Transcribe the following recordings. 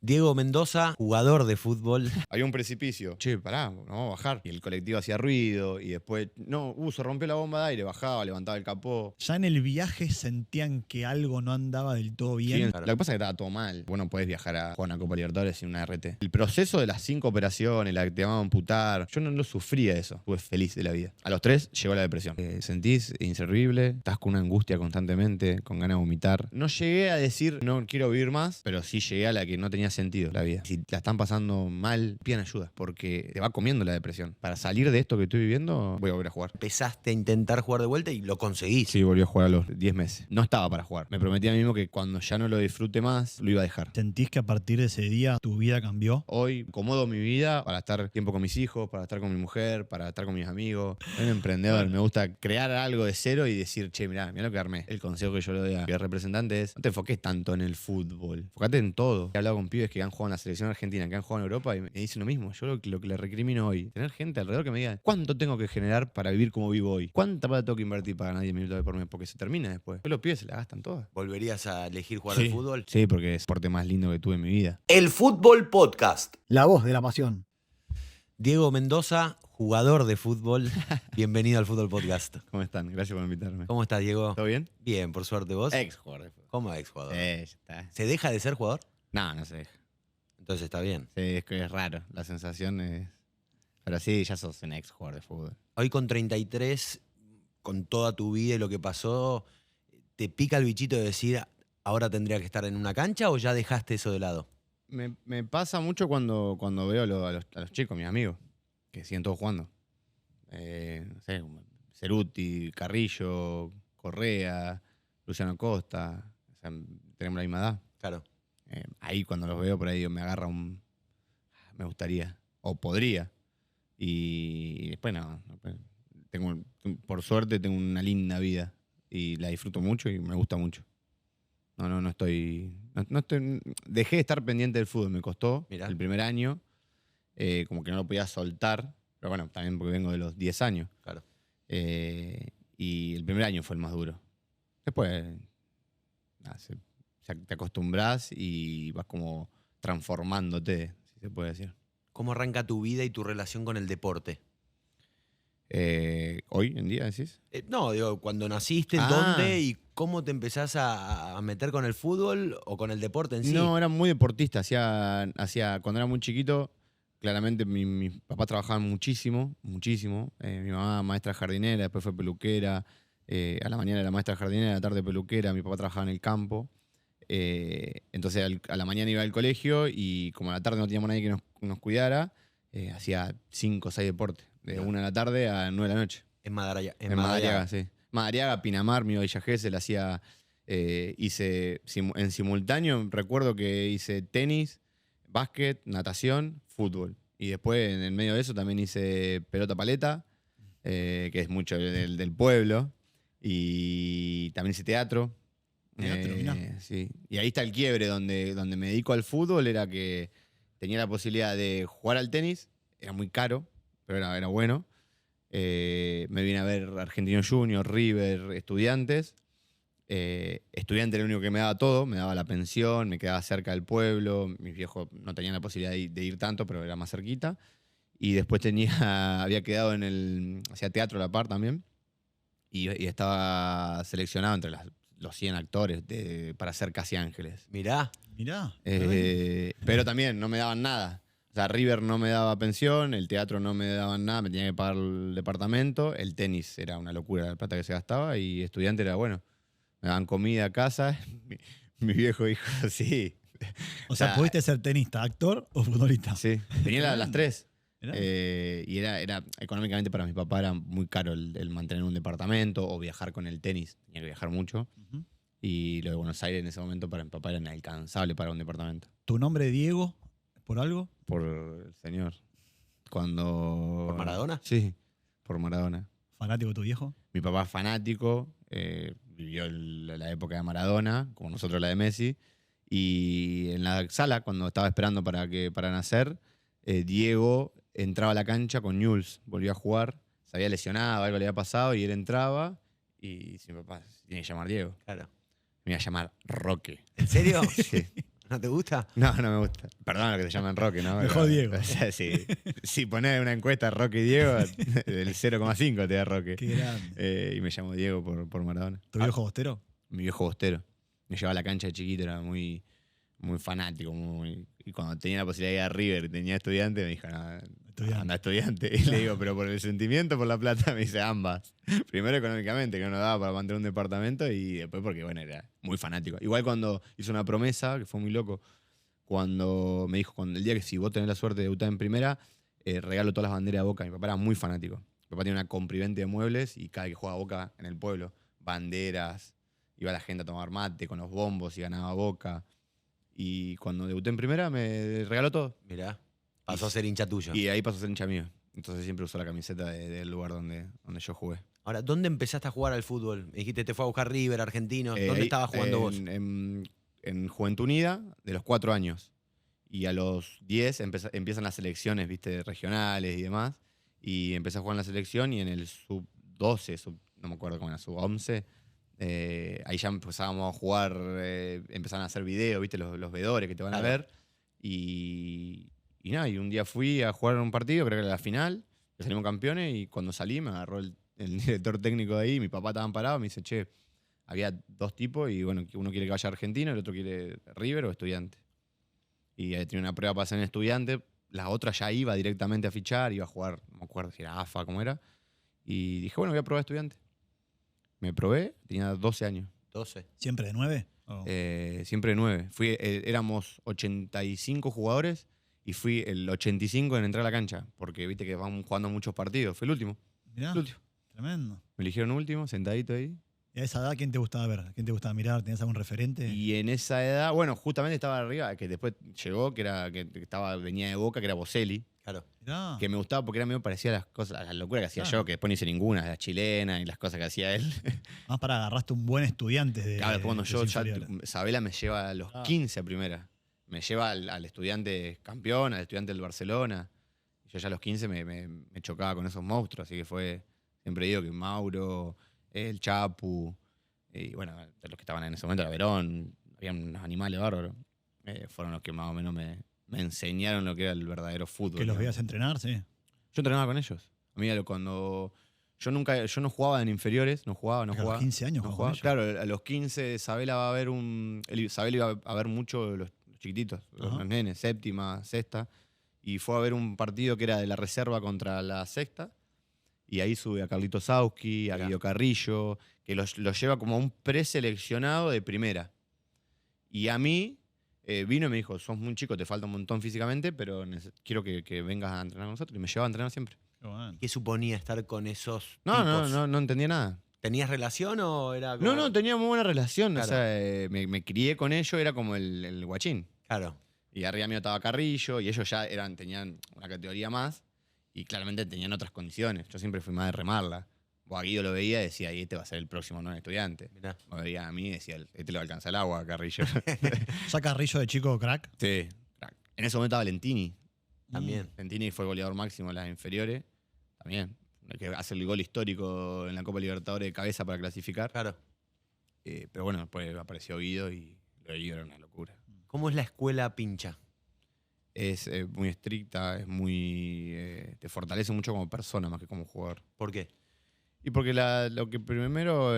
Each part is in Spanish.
Diego Mendoza, jugador de fútbol. Había un precipicio. Che, pará, no vamos a bajar. Y el colectivo hacía ruido y después, se rompió la bomba de aire, bajaba, levantaba el capó. Ya en el viaje sentían que algo no andaba del todo bien. Sí, lo que pasa es que estaba todo mal. Vos no podés viajar a jugar una Copa Libertadores sin una RT. El proceso de las 5 operaciones, la que te llamaban a amputar, yo no lo sufría eso. Estuve feliz de la vida. A los 3 llegó la depresión. Sentís inservible, estás con una angustia constantemente, con ganas de vomitar. No llegué a decir no quiero vivir más, pero sí llegué a la que no tenía sentido la vida. Si la están pasando mal, pidan ayuda, porque te va comiendo la depresión. Para salir de esto que estoy viviendo, voy a volver a jugar. Empezaste a intentar jugar de vuelta y lo conseguís. Sí, volví a jugar a los 10 meses. No estaba para jugar. Me prometí a mí mismo que cuando ya no lo disfrute más, lo iba a dejar. ¿Sentís que a partir de ese día tu vida cambió? Hoy acomodo mi vida para estar tiempo con mis hijos, para estar con mi mujer, para estar con mis amigos. Soy un emprendedor, me gusta crear algo de cero y decir, che, mirá lo que armé. El consejo que yo le doy a mi representante es, no te enfoques tanto en el fútbol, enfocate en todo. He hablado con pibes que han jugado en la selección argentina, que han jugado en Europa y me dicen lo mismo. Yo lo que le recrimino hoy, tener gente alrededor que me diga, ¿cuánto tengo que generar para vivir como vivo hoy? ¿Cuánta plata tengo que invertir para ganar 10 minutos de por mes? Porque se termina después. Los pibes se la gastan todas. ¿Volverías a elegir jugar Sí. al fútbol? Sí, porque es el deporte más lindo que tuve en mi vida. El Fútbol Podcast. La voz de la pasión. Diego Mendoza, jugador de fútbol. Bienvenido al Fútbol Podcast. ¿Cómo están? Gracias por invitarme. ¿Cómo estás, Diego? ¿Todo bien? Bien, por suerte. ¿Vos? Ex jugador de fútbol. ¿Cómo ex jugador? Ya está. ¿Se deja de ser jugador? No se deja. Entonces está bien. Sí, es que es raro. La sensación es... Pero sí, ya sos un ex jugador de fútbol. Hoy con 33, con toda tu vida y lo que pasó, ¿te pica el bichito de decir ahora tendría que estar en una cancha o ya dejaste eso de lado? Me pasa mucho cuando veo a los chicos, mis amigos, que siguen todos jugando. No sé, como Ceruti, Carrillo, Correa, Luciano Costa. O sea, tenemos la misma edad. Claro. Ahí cuando los veo por ahí me agarra me gustaría, o podría. Y después no. Por suerte tengo una linda vida y la disfruto mucho y me gusta mucho. No estoy... Dejé de estar pendiente del fútbol, me costó. Mirá. El primer año, como que no lo podía soltar, pero bueno, también porque vengo de los 10 años. Claro. Y el primer año fue el más duro. Después te acostumbras y vas como transformándote, si se puede decir. ¿Cómo arranca tu vida y tu relación con el deporte? Hoy en día, decís. No, digo, cuando naciste, ¿dónde y cómo te empezás a meter con el fútbol o con el deporte en sí? No, era muy deportista. Cuando era muy chiquito, claramente mi papá trabajaba muchísimo. Mi mamá maestra jardinera, después fue peluquera. A la mañana era maestra jardinera, a la tarde peluquera. Mi papá trabajaba en el campo. Entonces a la mañana iba al colegio y como a la tarde no teníamos nadie que nos cuidara, hacía 5 o 6 deportes. De 1 de la tarde a 9 de la noche. En Madariaga. En Madariaga, sí. Madariaga, Pinamar, mi Villa Gesell, hice en simultáneo, recuerdo que hice tenis, básquet, natación, fútbol. Y después en el medio de eso también hice pelota paleta, que es mucho del pueblo. Y también hice teatro. Mirá. Sí. Y ahí está el quiebre donde me dedico al fútbol, era que tenía la posibilidad de jugar al tenis, era muy caro, pero era bueno. Me vine a ver Argentino Junior, River, Estudiantes. Estudiante era el único que me daba todo, me daba la pensión, me quedaba cerca del pueblo. Mis viejos no tenían la posibilidad de ir tanto, pero era más cerquita. Y después había quedado hacía teatro a la par también. Y estaba seleccionado entre los 100 actores para ser Casi Ángeles. Mirá. Pero también no me daban nada. O sea, River no me daba pensión, el teatro no me daban nada, me tenía que pagar el departamento, el tenis era una locura la plata que se gastaba y estudiante era bueno. Me daban comida a casa, mi viejo dijo, sí. O sea, ¿pudiste ser tenista, actor o futbolista? Sí, tenía las 3. Mirá. Y era económicamente para mi papá era muy caro el mantener un departamento o viajar con el tenis, tenía que viajar mucho. Ujú. Y lo de Buenos Aires en ese momento para mi papá era inalcanzable para un departamento. ¿Tu nombre Diego? ¿Por algo? Por el señor. ¿Por Maradona? Sí, por Maradona. ¿Fanático de tu viejo? Mi papá es fanático, vivió la época de Maradona, como nosotros la de Messi. Y en la sala, cuando estaba esperando para nacer, Diego entraba a la cancha con Newell's, volvió a jugar, se había lesionado, algo le había pasado, y él entraba y dice, mi papá, tiene que llamar Diego. Claro. Me iba a llamar Roque. ¿En serio? Sí. ¿No te gusta? No, no me gusta. Perdón lo que te llaman Roque, ¿no? Mejor Diego. O sea, si pones una encuesta Roque y Diego, del 0,5 te da Roque. Qué grande. Y me llamo Diego por Maradona. ¿Tu viejo bostero? Mi viejo bostero. Me llevaba a la cancha de chiquito, era muy, muy fanático. Y cuando tenía la posibilidad de ir a River y tenía estudiante, me dijo, no, Estudiante. anda estudiante. Y le digo, pero por el sentimiento o por la plata, me dice ambas. Primero económicamente, que no nos daba para mantener un departamento, y después porque, bueno, era muy fanático. Igual cuando hizo una promesa, que fue muy loco, cuando me dijo, el día que si vos tenés la suerte de debutar en primera, regalo todas las banderas de Boca. Mi papá era muy fanático. Mi papá tiene una comprivente de muebles y cada vez que juega Boca en el pueblo, banderas, iba la gente a tomar mate con los bombos y ganaba Boca. Y cuando debuté en primera me regaló todo. Mirá, pasó a ser hincha tuyo. Y ahí pasó a ser hincha mío. Entonces siempre usó la camiseta del lugar donde yo jugué. Ahora, ¿dónde empezaste a jugar al fútbol? Me dijiste, te fue a buscar River, Argentino. ¿Dónde Ahí, estabas jugando vos? En Juventud Unida, de los 4 años. Y a los 10 empiezan las selecciones, viste, regionales y demás. Y empecé a jugar en la selección y en el sub-12, no me acuerdo cómo era, sub-11, ahí ya empezábamos a jugar, empezaron a hacer videos, viste, los vedores que te van a ver. Y nada, y un día fui a jugar un partido, creo que era la final, que salimos campeones, y cuando salí me agarró el director técnico de ahí, mi papá estaba parado, me dice, che, había 2 tipos y bueno, uno quiere que vaya a Argentino, el otro quiere River o Estudiante. Y tenía una prueba para ser en Estudiante, la otra ya iba directamente a fichar, iba a jugar, no me acuerdo si era AFA, cómo era, y dije, bueno, voy a probar Estudiante. Me probé, tenía 12 años. 12. ¿Siempre de 9? Siempre de 9. Éramos 85 jugadores y fui el 85 en entrar a la cancha, porque viste que van jugando muchos partidos. Fue el último. Mirá, El último. tremendo. Me eligieron último, sentadito ahí. ¿Y a esa edad quién te gustaba ver? ¿Quién te gustaba mirar? ¿Tenías algún referente? Y en esa edad, bueno, justamente estaba arriba, que después llegó, venía de Boca, que era Boselli, Claro. Mirá. que me gustaba porque era medio parecía a las cosas, a la locura que hacía Claro. yo, que después no hice ninguna, la chilena y las cosas que hacía él. Más para agarraste un buen estudiante de. Claro, después cuando de yo, los ya, inferiores. Sabela me lleva a los 15 a primera. Me lleva al estudiante campeón, al estudiante del Barcelona. Y yo ya a los 15 me chocaba con esos monstruos, así que siempre digo que Mauro, el Chapu, y bueno, los que estaban en ese momento, era Verón, había unos animales bárbaros. Fueron los que más o menos me enseñaron lo que era el verdadero fútbol. Que los ¿no? veías entrenar, sí. Yo entrenaba con ellos. A mí cuando... Yo no jugaba en inferiores, no jugaba. A los 15 años no jugaba con jugaba. Claro, a los 15 Sabela va a ver Sabela iba a ver mucho los chiquititos, los nenes, séptima, sexta. Y fue a ver un partido que era de la reserva contra la sexta. Y ahí sube a Carlito Sauski, a Guido Carrillo, que los lleva como a un preseleccionado de primera. Y a mí vino y me dijo, sos muy chico, te falta un montón físicamente, pero quiero que vengas a entrenar con nosotros. Y me llevaba a entrenar siempre. Qué bueno. ¿Qué suponía estar con esos No, tipos? no entendía nada. ¿Tenías relación o era como...? No, tenía muy buena relación. Claro. O sea, me crié con ellos, era como el guachín. Claro. Y arriba mío estaba Carrillo, y ellos ya tenían una categoría más, y claramente tenían otras condiciones. Yo siempre fui más de remarla. O a Guido lo veía y decía, y este va a ser el próximo no estudiante. Mirá. O veía a mí y decía, este le va a alcanzar el agua a Carrillo. ¿Ya Carrillo de chico crack? Sí, crack. En ese momento estaba Lentini. También. Lentini fue goleador máximo en las inferiores. También. El que hace el gol histórico en la Copa Libertadores de cabeza para clasificar. Claro. Pero bueno, después apareció Guido y lo de Guido era una locura. ¿Cómo es la escuela pincha? Es muy estricta, es muy. Te fortalece mucho como persona más que como jugador. ¿Por qué? Y porque lo que primero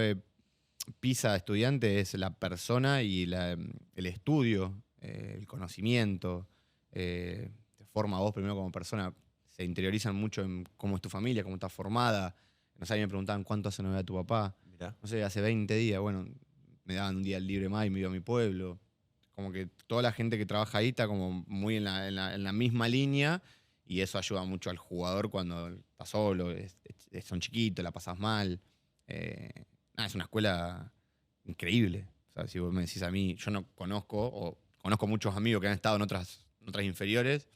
pisa a estudiante es la persona y el estudio, el conocimiento. Te forma a vos primero como persona. Se interiorizan mucho en cómo es tu familia, cómo está formada. No sé, me preguntaban cuánto hace no ver a tu papá. Mirá. No sé, hace 20 días, bueno, me daban un día libre más y me iba a mi pueblo. Como que toda la gente que trabaja ahí está como muy en la misma línea, y eso ayuda mucho al jugador cuando está solo, son chiquitos, la pasas mal. Es una escuela increíble. O sea, si vos me decís a mí, yo no conozco muchos amigos que han estado en otras inferiores,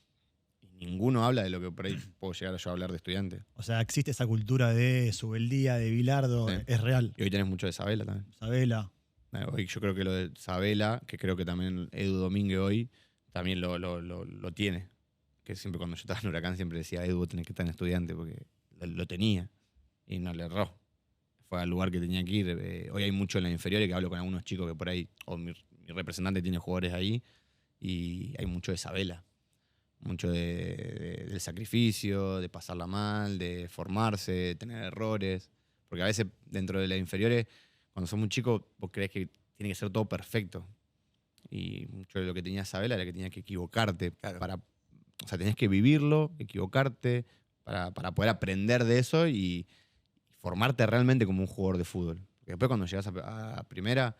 y ninguno habla de lo que por ahí puedo llegar yo a hablar de estudiante. O sea, existe esa cultura de Subeldía, de Bilardo, Sí. es real. Y hoy tenés mucho de Sabela también. Sabela. Hoy yo creo que lo de Sabela, que creo que también Edu Domínguez hoy, también lo tiene. Que siempre cuando yo estaba en Huracán siempre decía, Edu, vos tenés que estar en estudiante, porque lo tenía y no le erró. Fue al lugar que tenía que ir. Hoy hay mucho en la inferior, que hablo con algunos chicos que por ahí, o mi representante tiene jugadores ahí, y hay mucho de Sabela. Mucho del sacrificio, de pasarla mal, de formarse, de tener errores. Porque a veces dentro de las inferiores, cuando sos muy chico, vos creés que tiene que ser todo perfecto. Y mucho de lo que tenía Sabela era que tenías que equivocarte. Claro. O sea, tenías que vivirlo, equivocarte, para poder aprender de eso y formarte realmente como un jugador de fútbol. Porque después cuando llegas a primera,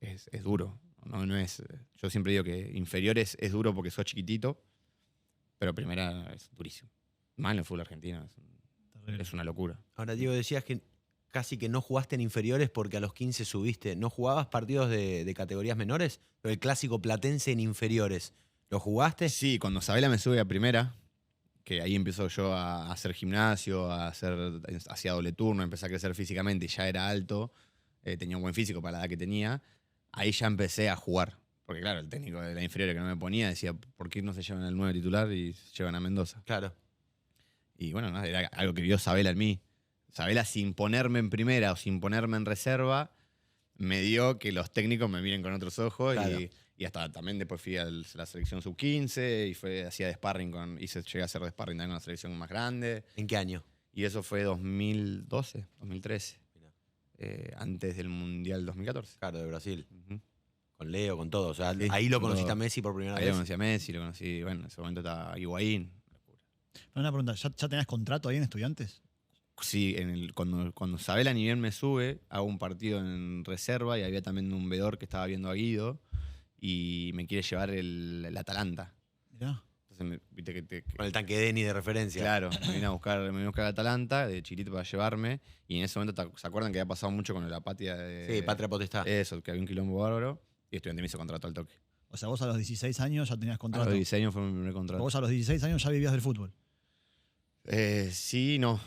es duro. No es, yo siempre digo que inferiores es duro porque sos chiquitito, pero primera es durísimo. Más en el fútbol argentino. Es una locura. Ahora, Diego, decías que casi que no jugaste en inferiores porque a los 15 subiste. ¿No jugabas partidos de categorías menores? Pero el clásico platense en inferiores, ¿lo jugaste? Sí, cuando Sabela me sube a primera, que ahí empezó yo a hacer gimnasio, hacía doble turno, empecé a crecer físicamente y ya era alto, tenía un buen físico para la edad que tenía, ahí ya empecé a jugar. Porque claro, el técnico de la inferior que no me ponía decía, ¿por qué no se llevan al 9 titular y se llevan a Mendoza? Claro. Y bueno, nada, era algo que vio Sabela en mí. Sabela sin ponerme en primera o sin ponerme en reserva, me dio que los técnicos me miren con otros ojos. Claro. Y hasta también después fui a la selección sub-15 y hacía de sparring llegué a hacer de sparring también con la selección más grande. ¿En qué año? Y eso fue 2012, 2013. Mirá. Antes del Mundial 2014. Claro, de Brasil. Ujú. Con Leo, con todo. O sea, Sí, ahí lo con conociste todo. a Messi por primera Ahí lo vez. conocí a Messi, lo conocí, bueno, en ese momento estaba Higuaín. Una pregunta, ¿ya tenías contrato ahí en Estudiantes? Sí, cuando Sabela ni bien me sube, hago un partido en reserva y había también un vedor que estaba viendo a Guido y me quiere llevar el Atalanta. Mirá. Entonces, viste que Con el tanque Denny de referencia. claro, me vine a buscar al Atalanta de chiquito para llevarme y en ese momento, ¿se acuerdan que había pasado mucho con la Patria de... Sí, Patria Potestad. Eso, que había un quilombo bárbaro y Estudiante me hizo contrato al toque. O sea, vos a los 16 años ya tenías A contrato. los 16 años fue mi primer contrato. Vos a los 16 años ya vivías del fútbol. Sí, no,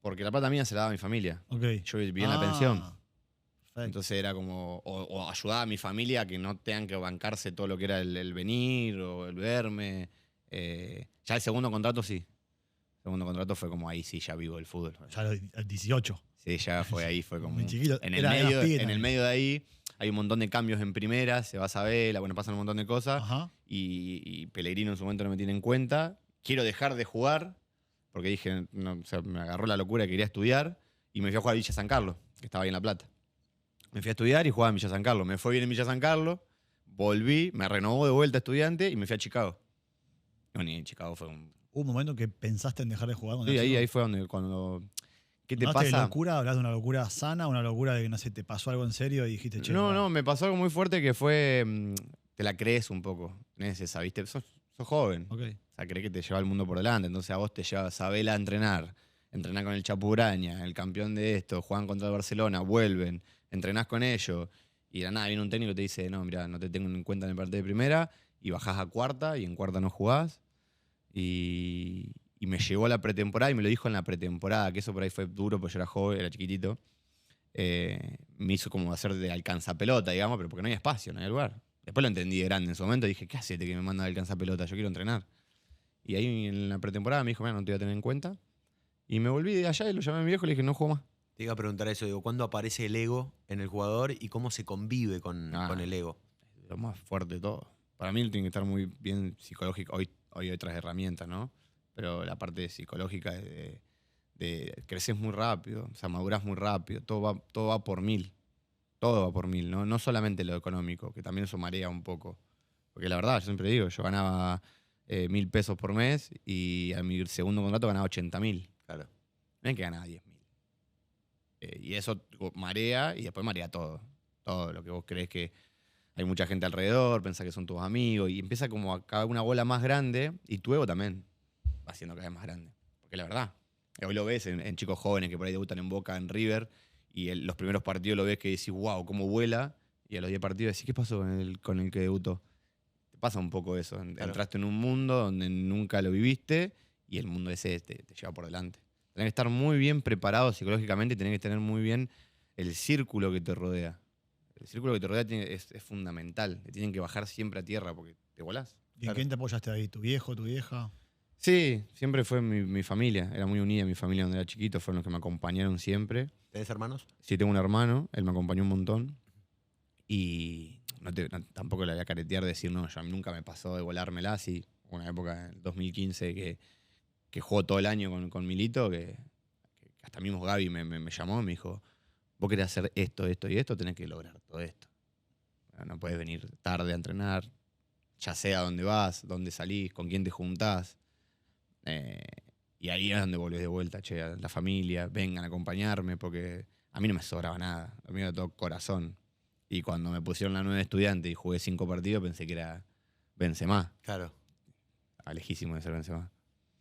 porque la plata mía se la daba a mi familia. Ok. Yo vivía en la pensión. Perfecto. Entonces era como, o ayudaba a mi familia a que no tengan que bancarse todo lo que era el venir o el verme. Ya el segundo contrato sí. El segundo contrato fue como ahí sí, ya vivo el fútbol. Ya a los 18. Sí, ya fue ahí, fue como... Muy chiquito. En el, Eras medio, pibe en el también. medio de ahí hay un montón de cambios en primera, se va a Sabela, bueno, pasan un montón de cosas. Ajá. Y Pellegrino en su momento no me tiene en cuenta. Quiero dejar de jugar, porque dije, no, o sea, me agarró la locura que quería estudiar, y me fui a jugar a Villa San Carlos, que estaba ahí en La Plata. Me fui a estudiar y jugaba en Villa San Carlos. Me fue bien en Villa San Carlos, volví, me renovó de vuelta estudiante y me fui a Chicago. Bueno, y en Chicago fue un... ¿Hubo un momento que pensaste en dejar de jugar? cuando Sí, eras chico? ahí fue cuando... ¿Qué te ¿Hablaste de pasa? locura? ¿Hablas de una locura sana? ¿Una locura de que, no sé, te pasó algo en serio y dijiste, che? No, pará? no, me pasó algo muy fuerte que fue... te la crees un poco. Tenés esa, ¿viste? Sos joven. Ok. O sea, crees que te lleva el mundo por delante. Entonces a vos te lleva Sabela a entrenar con el Chapuraña, el campeón de esto, juegan contra el Barcelona, vuelven, entrenás con ellos. Y de la nada viene un técnico y te dice, no, mira, no te tengo en cuenta en el partido de primera. Y bajás a cuarta y en cuarta no jugás. Y me llevó a la pretemporada y me lo dijo en la pretemporada, que eso por ahí fue duro porque yo era joven, era chiquitito. Me hizo como hacer de alcanzapelota, digamos, pero porque no hay espacio, no hay lugar. Después lo entendí de grande en su momento, dije, ¿qué hacete que me manda de alcanzapelota? Yo quiero entrenar. Y ahí en la pretemporada me dijo, mira, no te voy a tener en cuenta. Y me volví de allá y lo llamé a mi viejo y le dije, no juego más. Te iba a preguntar eso, digo, ¿cuándo aparece el ego en el jugador y cómo se convive con el ego? Lo más fuerte de todo. Para mí tiene que estar muy bien psicológico. Hoy hay otras herramientas, ¿no? Pero la parte psicológica de creces muy rápido, o sea, madurás muy rápido, todo va por 1000. Todo va por 1000, ¿no? No solamente lo económico, que también eso marea un poco. Porque la verdad, yo siempre digo, yo ganaba 1000 pesos por mes y a mi segundo contrato ganaba 80.000. Claro. No es que ganaba 10.000. Y eso marea y después marea todo. Todo lo que vos crees que hay mucha gente alrededor, pensás que son tus amigos y empieza como a caer una bola más grande y tu ego también va siendo cada vez más grande. Porque la verdad, hoy lo ves en chicos jóvenes que por ahí debutan en Boca, en River, y los primeros partidos lo ves que decís, wow, cómo vuela, y a los 10 partidos decís, ¿qué pasó con el que debutó? Te pasa un poco eso. Claro. Entraste en un mundo donde nunca lo viviste y el mundo ese te lleva por delante. Tenés que estar muy bien preparado psicológicamente y tenés que tener muy bien el círculo que te rodea. El círculo que te rodea es fundamental. Te tienen que bajar siempre a tierra porque te volás. ¿Y en quién te apoyaste ahí? ¿Tu viejo, tu vieja? Sí, siempre fue mi familia. Era muy unida mi familia cuando era chiquito. Fueron los que me acompañaron siempre. ¿Tenés hermanos? Sí, tengo un hermano. Él me acompañó un montón. Y tampoco la voy a caretear de decir, no, yo a mí nunca me pasó de volármela así. Una época, en el 2015, que jugó todo el año con Milito, que hasta mismo Gaby me llamó y me dijo, vos querés hacer esto, esto y esto, tenés que lograr todo esto. No puedes venir tarde a entrenar, ya sea dónde vas, dónde salís, con quién te juntás. Y ahí es donde volvés de vuelta, che, a la familia, vengan a acompañarme, porque a mí no me sobraba nada, a mí era todo corazón. Y cuando me pusieron la 9 de estudiante y jugué 5 partidos, pensé que era Benzema. Claro. Lejísimo de ser Benzema.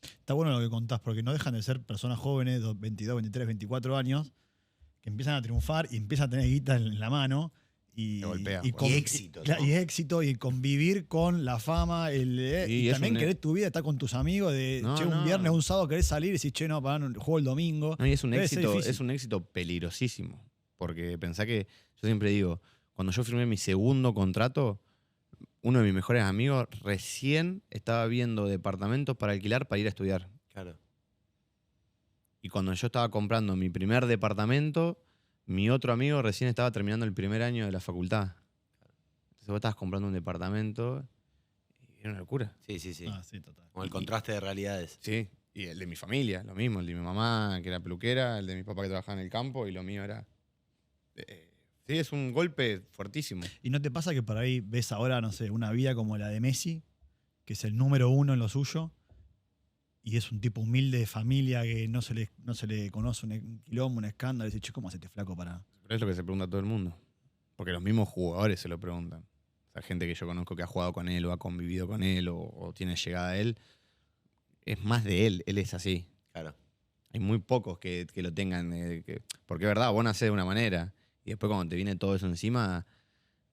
Está bueno lo que contás, porque no dejan de ser personas jóvenes, 22, 23, 24 años, que empiezan a triunfar y empiezan a tener guita en la mano. Y, Te golpea, y, pues. Y éxito, claro, ¿no? y éxito, y convivir con la fama, y es también un- querer tu vida, estar con tus amigos, de No, che, un no. viernes, un sábado querés salir y decís, che, no, pará, no, juego el domingo. No, y es un Debe ser éxito, difícil. es un éxito peligrosísimo. Porque pensá que, yo siempre digo, cuando yo firmé mi segundo contrato, uno de mis mejores amigos recién estaba viendo departamentos para alquilar para ir a estudiar. Claro. Y cuando yo estaba comprando mi primer departamento, mi otro amigo recién estaba terminando el primer año de la facultad. Entonces vos estabas comprando un departamento y era una locura. Sí, sí, sí. Ah, sí, total. Como el contraste de realidades. Sí, y el de mi familia, lo mismo. El de mi mamá, que era peluquera, el de mi papá, que trabajaba en el campo, y lo mío era... sí, es un golpe fuertísimo. ¿Y no te pasa que por ahí ves ahora, no sé, una vida como la de Messi, que es el número 1 en lo suyo, y es un tipo humilde de familia que no se le conoce un quilombo, un escándalo, y dice, che, ¿cómo hace este flaco para...? Pero es lo que se pregunta todo el mundo. Porque los mismos jugadores se lo preguntan. O sea, gente que yo conozco que ha jugado con él o ha convivido con él o tiene llegada a él, es más de él es así. Claro. Hay muy pocos que lo tengan. Porque es verdad, vos nacés de una manera y después cuando te viene todo eso encima,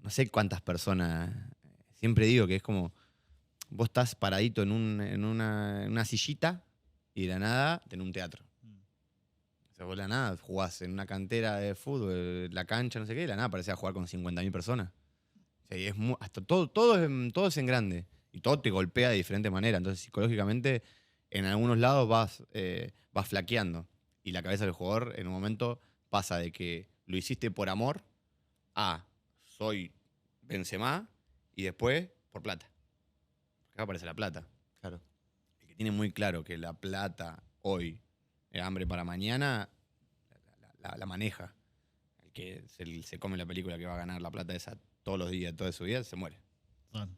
no sé cuántas personas. Siempre digo que es como vos estás paradito en una sillita y de la nada tenés un teatro. O sea, vos de la nada jugás en una cantera de fútbol, la cancha, no sé qué, y de la nada parecés a jugar con 50.000 personas. O sea, y es hasta todo es en grande y todo te golpea de diferente manera. Entonces, psicológicamente, en algunos lados vas flaqueando. Y la cabeza del jugador en un momento pasa de que lo hiciste por amor a soy Benzema y después por plata. Acá aparece la plata. Claro. El que tiene muy claro que la plata hoy es hambre para mañana, la maneja. El que se come la película que va a ganar la plata esa todos los días, toda su vida, se muere.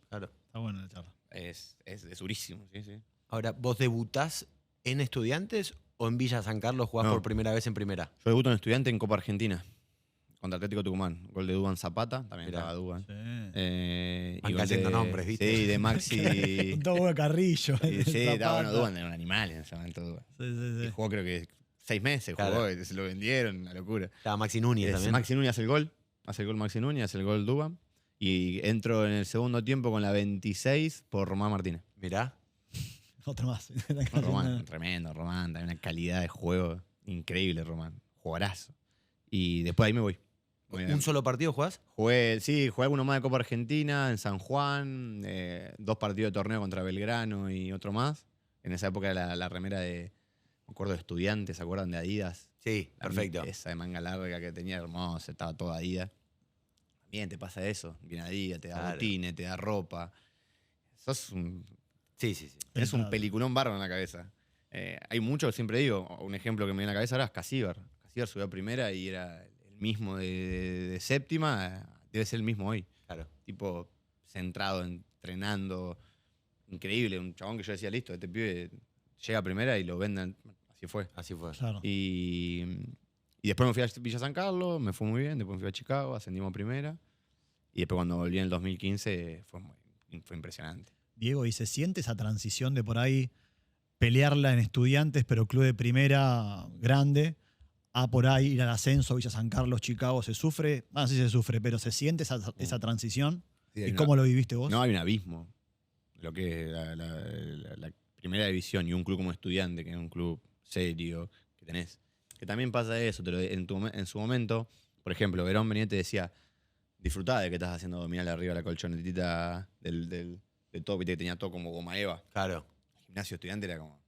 Claro. Está buena la charla. Es durísimo, sí, sí. Ahora, ¿vos debutás en Estudiantes o en Villa San Carlos jugás No. por primera vez en primera? Yo debuto en Estudiante en Copa Argentina contra Atlético Tucumán. Gol de Duban Zapata, también Mirá. estaba Duban. Sí. Van gol cayendo nombres, ¿viste? Sí, de Maxi. Un todo de Carrillo. Sí, estaba Zapata. bueno, Duban era un animal en ese momento. Duban. Sí, sí, Y sí. jugó creo que 6 meses, Claro. jugó, y se lo vendieron, una locura. Estaba Maxi Núñez también. Maxi Núñez hace el gol Maxi Núñez, hace el gol Duban. Y entro en el segundo tiempo con la 26 por Román Martínez. Mirá. Otro más. Román, tremendo, Román, también una calidad de juego increíble, Román. Jugadorazo. Y después ahí me voy. ¿Un solo partido jugás? Jugué alguno más de Copa Argentina en San Juan, 2 partidos de torneo contra Belgrano y otro más. En esa época era la remera me acuerdo de Estudiantes, ¿se acuerdan de Adidas? Sí, perfecto. Esa de manga larga que tenía hermosa, estaba toda Adidas. También te pasa eso, viene Adidas, te da Claro. botines, te da ropa. Sos un Sí, sí, sí. Tenés un Claro. peliculón bárbaro en la cabeza. Hay mucho, siempre digo, un ejemplo que me viene a la cabeza ahora es Casíbar. Casíbar subió a primera y era el mismo de séptima, debe ser el mismo hoy. Claro. Tipo, centrado, entrenando, increíble. Un chabón que yo decía, listo, este pibe llega a primera y lo venden. Así fue. Así fue. Claro. Y después me fui a Villa San Carlos, me fue muy bien, después me fui a Chicago, ascendimos a primera. Y después cuando volví en el 2015 fue impresionante. Diego, ¿y se siente esa transición de por ahí pelearla en Estudiantes, pero club de primera grande, a por ahí ir al ascenso, Villa San Carlos, Chicago? ¿Se sufre? Ah, sí se sufre, pero ¿se siente esa transición? Sí, ¿Y cómo lo viviste vos? No, hay un abismo. Lo que es la primera división y un club como Estudiante, que es un club serio, que tenés. Que también pasa eso, en su momento, por ejemplo, Verón venía y te decía, disfrutá de que estás haciendo abdominal arriba de la colchonetita del todo, viste que tenía todo como goma eva. Claro. El gimnasio Estudiante era como,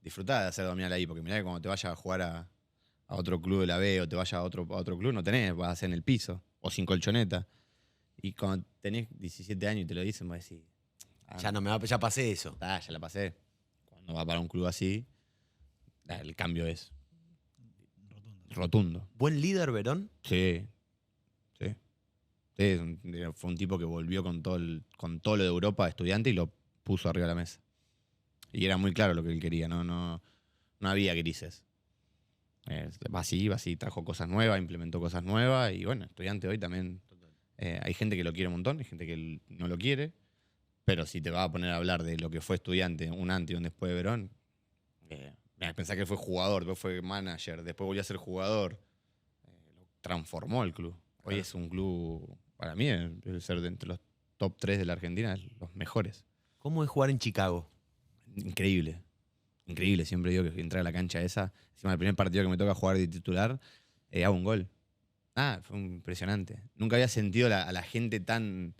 disfrutá de hacer abdominal ahí, porque mirá que cuando te vayas a jugar a otro club de la B o te vayas a otro club, no tenés, vas a hacer en el piso o sin colchoneta. Y cuando tenés 17 años y te lo dicen, vos decís, Ya pasé eso. ya la pasé. Cuando va para un club así, el cambio es rotundo. ¿Buen líder, Verón? Sí. Sí. Fue un tipo que volvió con todo lo de Europa de estudiante y lo puso arriba de la mesa. Y era muy claro lo que él quería, no había grises. Va así, trajo cosas nuevas, implementó cosas nuevas y bueno, estudiante hoy también. Hay gente que lo quiere un montón, hay gente que no lo quiere, pero si te vas a poner a hablar de lo que fue estudiante, un antes y un después de Verón, pensá que fue jugador, después fue manager, después volvió a ser jugador, lo transformó el club. Hoy es un club, para mí, debe ser de entre los top 3 de la Argentina, los mejores. ¿Cómo es jugar en Chicago? Increíble. Increíble, siempre digo que entrar a la cancha esa. Encima del primer partido que me toca jugar de titular, hago un gol. Fue impresionante. Nunca había sentido a la gente tan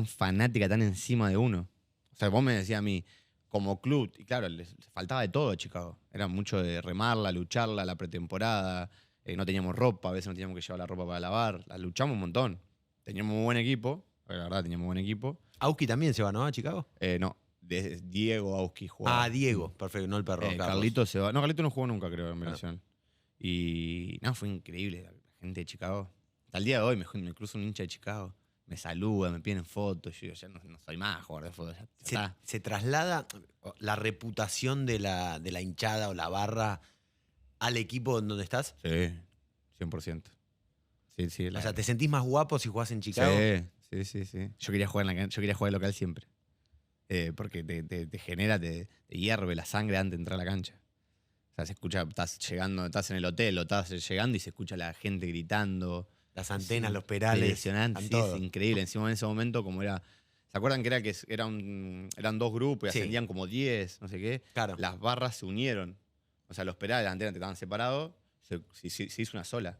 fanática, tan encima de uno. O sea, vos me decías a mí, como club, y claro, les faltaba de todo a Chicago. Era mucho de remarla, lucharla, la pretemporada. No teníamos ropa, a veces no teníamos que llevar la ropa para lavar. La luchamos un montón. Teníamos muy buen equipo, la verdad, teníamos buen equipo. Auski también se va, ¿no? A Chicago. No, Diego Auski jugaba. Diego, perfecto, no el perro. Carlos. Carlito se va. No, Carlito no jugó nunca, creo, en Nacional. Y fue increíble la gente de Chicago. Hasta el día de hoy me cruzo un hincha de Chicago, me saluda, me piden fotos. Yo digo, ya no soy más jugador de fútbol. ¿Se traslada la reputación de la hinchada o la barra al equipo en donde estás? Sí, 100%. Sí, o sea, ¿te sentís más guapo si jugás en Chicago? Sí. Yo quería jugar de local siempre. Porque te genera, te hierve la sangre antes de entrar a la cancha. O sea, se escucha, estás en el hotel o estás llegando y se escucha la gente gritando. Las antenas, los perales. Impresionante, sí, es increíble. Encima en ese momento, como era. ¿Se acuerdan que eran 2 grupos y ascendían como 10, no sé qué? Claro. Las barras se unieron. O sea, los perales, las antenas estaban separados, se hizo una sola.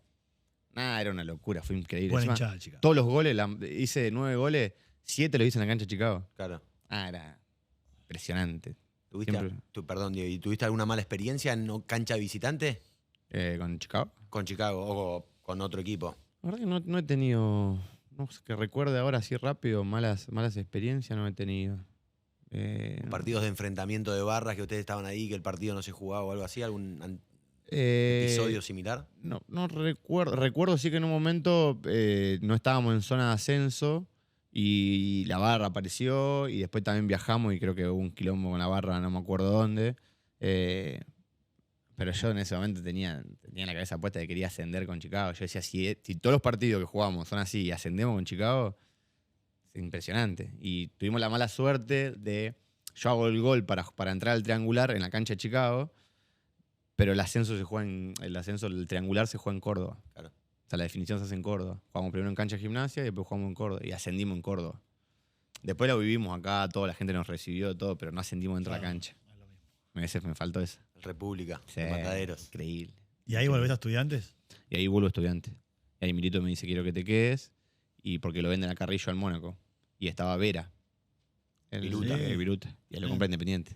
Era una locura, fue increíble. Buena hinchada, chica. Todos los goles, hice 9 goles, 7 los hice en la cancha de Chicago. Claro. Era impresionante. Perdón, Diego, ¿y tuviste alguna mala experiencia en cancha visitante? ¿Con Chicago? Con Chicago o con otro equipo. La verdad que no he tenido, no sé, que recuerde ahora así rápido, malas experiencias no he tenido. Partidos de enfrentamiento de barras que ustedes estaban ahí, que el partido no se jugaba o algo así, ¿algún episodio similar? No recuerdo. Recuerdo sí que en un momento no estábamos en zona de ascenso y la barra apareció y después también viajamos y creo que hubo un quilombo con la barra, no me acuerdo dónde. Pero yo en ese momento tenía la cabeza puesta de que quería ascender con Chicago. Yo decía, si todos los partidos que jugamos son así y ascendemos con Chicago, es impresionante. Y tuvimos la mala suerte de... Yo hago el gol para entrar al triangular en la cancha de Chicago, pero el ascenso, el triangular se juega en Córdoba. Claro. O sea, la definición se hace en Córdoba. Jugamos primero en cancha de gimnasia y después jugamos en Córdoba. Y ascendimos en Córdoba. Después lo vivimos acá, toda la gente nos recibió, todo, pero no ascendimos dentro de la cancha. A veces me faltó eso. República, Sí, de Mataderos. Increíble. ¿Y ahí volvés a Estudiantes? Y ahí vuelvo estudiante. Y ahí Milito me dice, quiero que te quedes. Y porque lo venden a Carrillo al Mónaco. Y estaba Vera. El Viruta. Y él lo compra Independiente.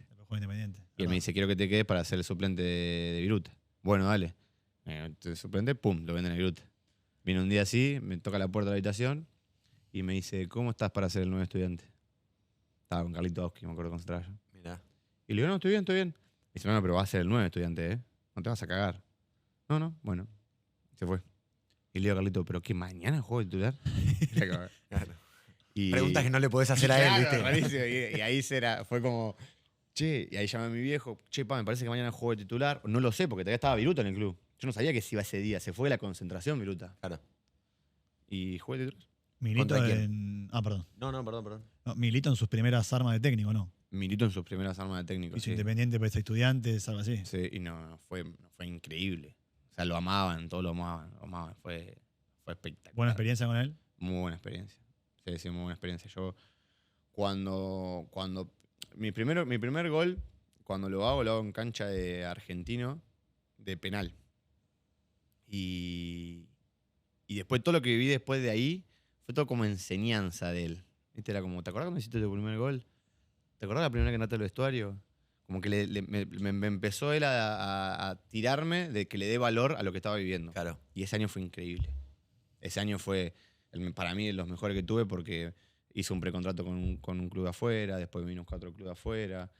Y él me dice, quiero que te quedes para ser el suplente de Viruta. Bueno, dale. El suplente, pum, lo venden a Viruta. Viene un día así, me toca la puerta de la habitación y me dice, ¿cómo estás para ser el nuevo estudiante? Estaba con Carlito Oski, me acuerdo con yo. Mirá. Y le digo, no, estoy bien. Me dice, no, pero vas a ser el nuevo estudiante, ¿eh? No te vas a cagar. No, bueno. Se fue. Y le digo a Carlito, ¿pero qué, mañana juego de titular? Claro. Y... Preguntas que no le podés hacer a él, ¿viste? Rarísimo. Y ahí fue como, che, y ahí llamé a mi viejo, che, me parece que mañana juego de titular. No lo sé, porque todavía estaba Viruta en el club. Yo no sabía que se iba ese día, se fue de la concentración Viruta. Claro. Y jugué de titular. Milito ¿Contra en... perdón. Perdón. No, Milito en sus primeras armas de técnico, ¿no? Milito en sus primeras armas de técnico. Hizo Sí. Independiente para Estudiantes, algo así. Sí, y fue increíble. O sea, lo amaban, todos lo amaban. Fue espectacular. ¿Buena experiencia con él? Muy buena experiencia. Sí, muy buena experiencia. Yo, cuando mi primer gol, cuando lo hago en cancha de Argentino, de penal. Y después todo lo que viví después de ahí fue todo como enseñanza de él. ¿Viste? Era como, ¿te acordás cuando hiciste tu primer gol? ¿Te acordás la primera vez que entraste al vestuario? Como que me empezó él a tirarme de que le dé valor a lo que estaba viviendo. Claro. Y ese año fue increíble. Ese año fue Para mí, los mejores que tuve porque hice un precontrato con un club de afuera, después vino a otro club de afuera.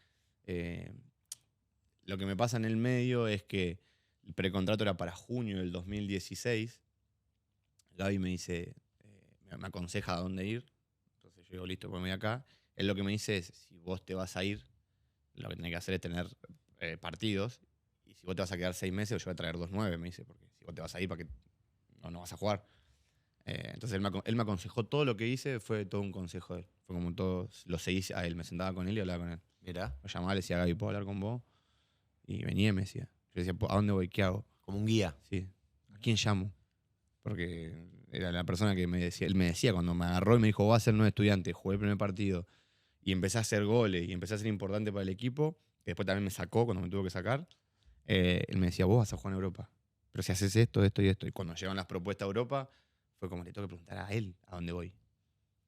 Lo que me pasa en el medio es que el precontrato era para junio del 2016. Gaby me dice, me aconseja a dónde ir. Entonces yo digo, listo, pues me voy acá. Él lo que me dice es, si vos te vas a ir, lo que tenés que hacer es tener partidos. Y si vos te vas a quedar 6 meses, yo voy a traer 2-9, me dice, porque si vos te vas a ir, ¿para qué no vas a jugar? Entonces él me aconsejó todo lo que hice, fue todo un consejo de él. Fue como todo, lo seguí a él, me sentaba con él y hablaba con él. Mirá, Lo llamaba, le decía, Gaby, ¿puedo hablar con vos? Y venía y me decía. Yo decía, ¿a dónde voy? ¿Qué hago? como un guía. Sí. ¿A quién llamo? Porque era la persona que me decía, él me decía cuando me agarró y me dijo, vas a ser nuevo estudiante, jugué el primer partido y empecé a hacer goles y empecé a ser importante para el equipo, que después también me sacó cuando me tuvo que sacar. Él me decía, vos vas a jugar en Europa, pero si haces esto, esto y esto. Y cuando llegaron las propuestas a Europa, fue como le tengo que preguntar a él a dónde voy.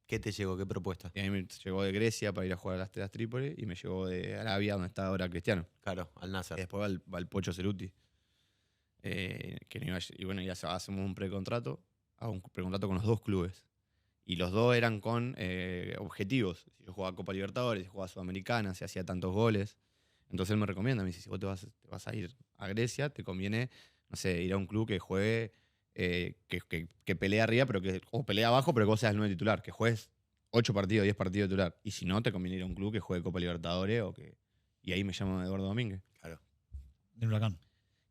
¿Qué te llegó? ¿Qué propuesta? Y a mí me llegó de Grecia para ir a jugar a las Teras Trípoli y me llegó de Arabia, donde está ahora Cristiano. Claro, al Y Nasser. después va el Pocho Ceruti. Que no iba y bueno, ya hacemos un precontrato. Hago un precontrato con los 2 clubes. Y los 2 eran con objetivos. Si yo jugaba Copa Libertadores, si jugaba Sudamericana, si hacía tantos goles. Entonces él me recomienda, me dice, si vos te vas a ir a Grecia, te conviene, no sé, ir a un club que juegue, que pelee arriba, o pelea abajo, pero que vos seas el 9 titular, que juegues 8 partidos, 10 partidos titular. Y si no, te conviene ir a un club que juegue Copa Libertadores y ahí me llama Eduardo Domínguez. Claro. Del Huracán.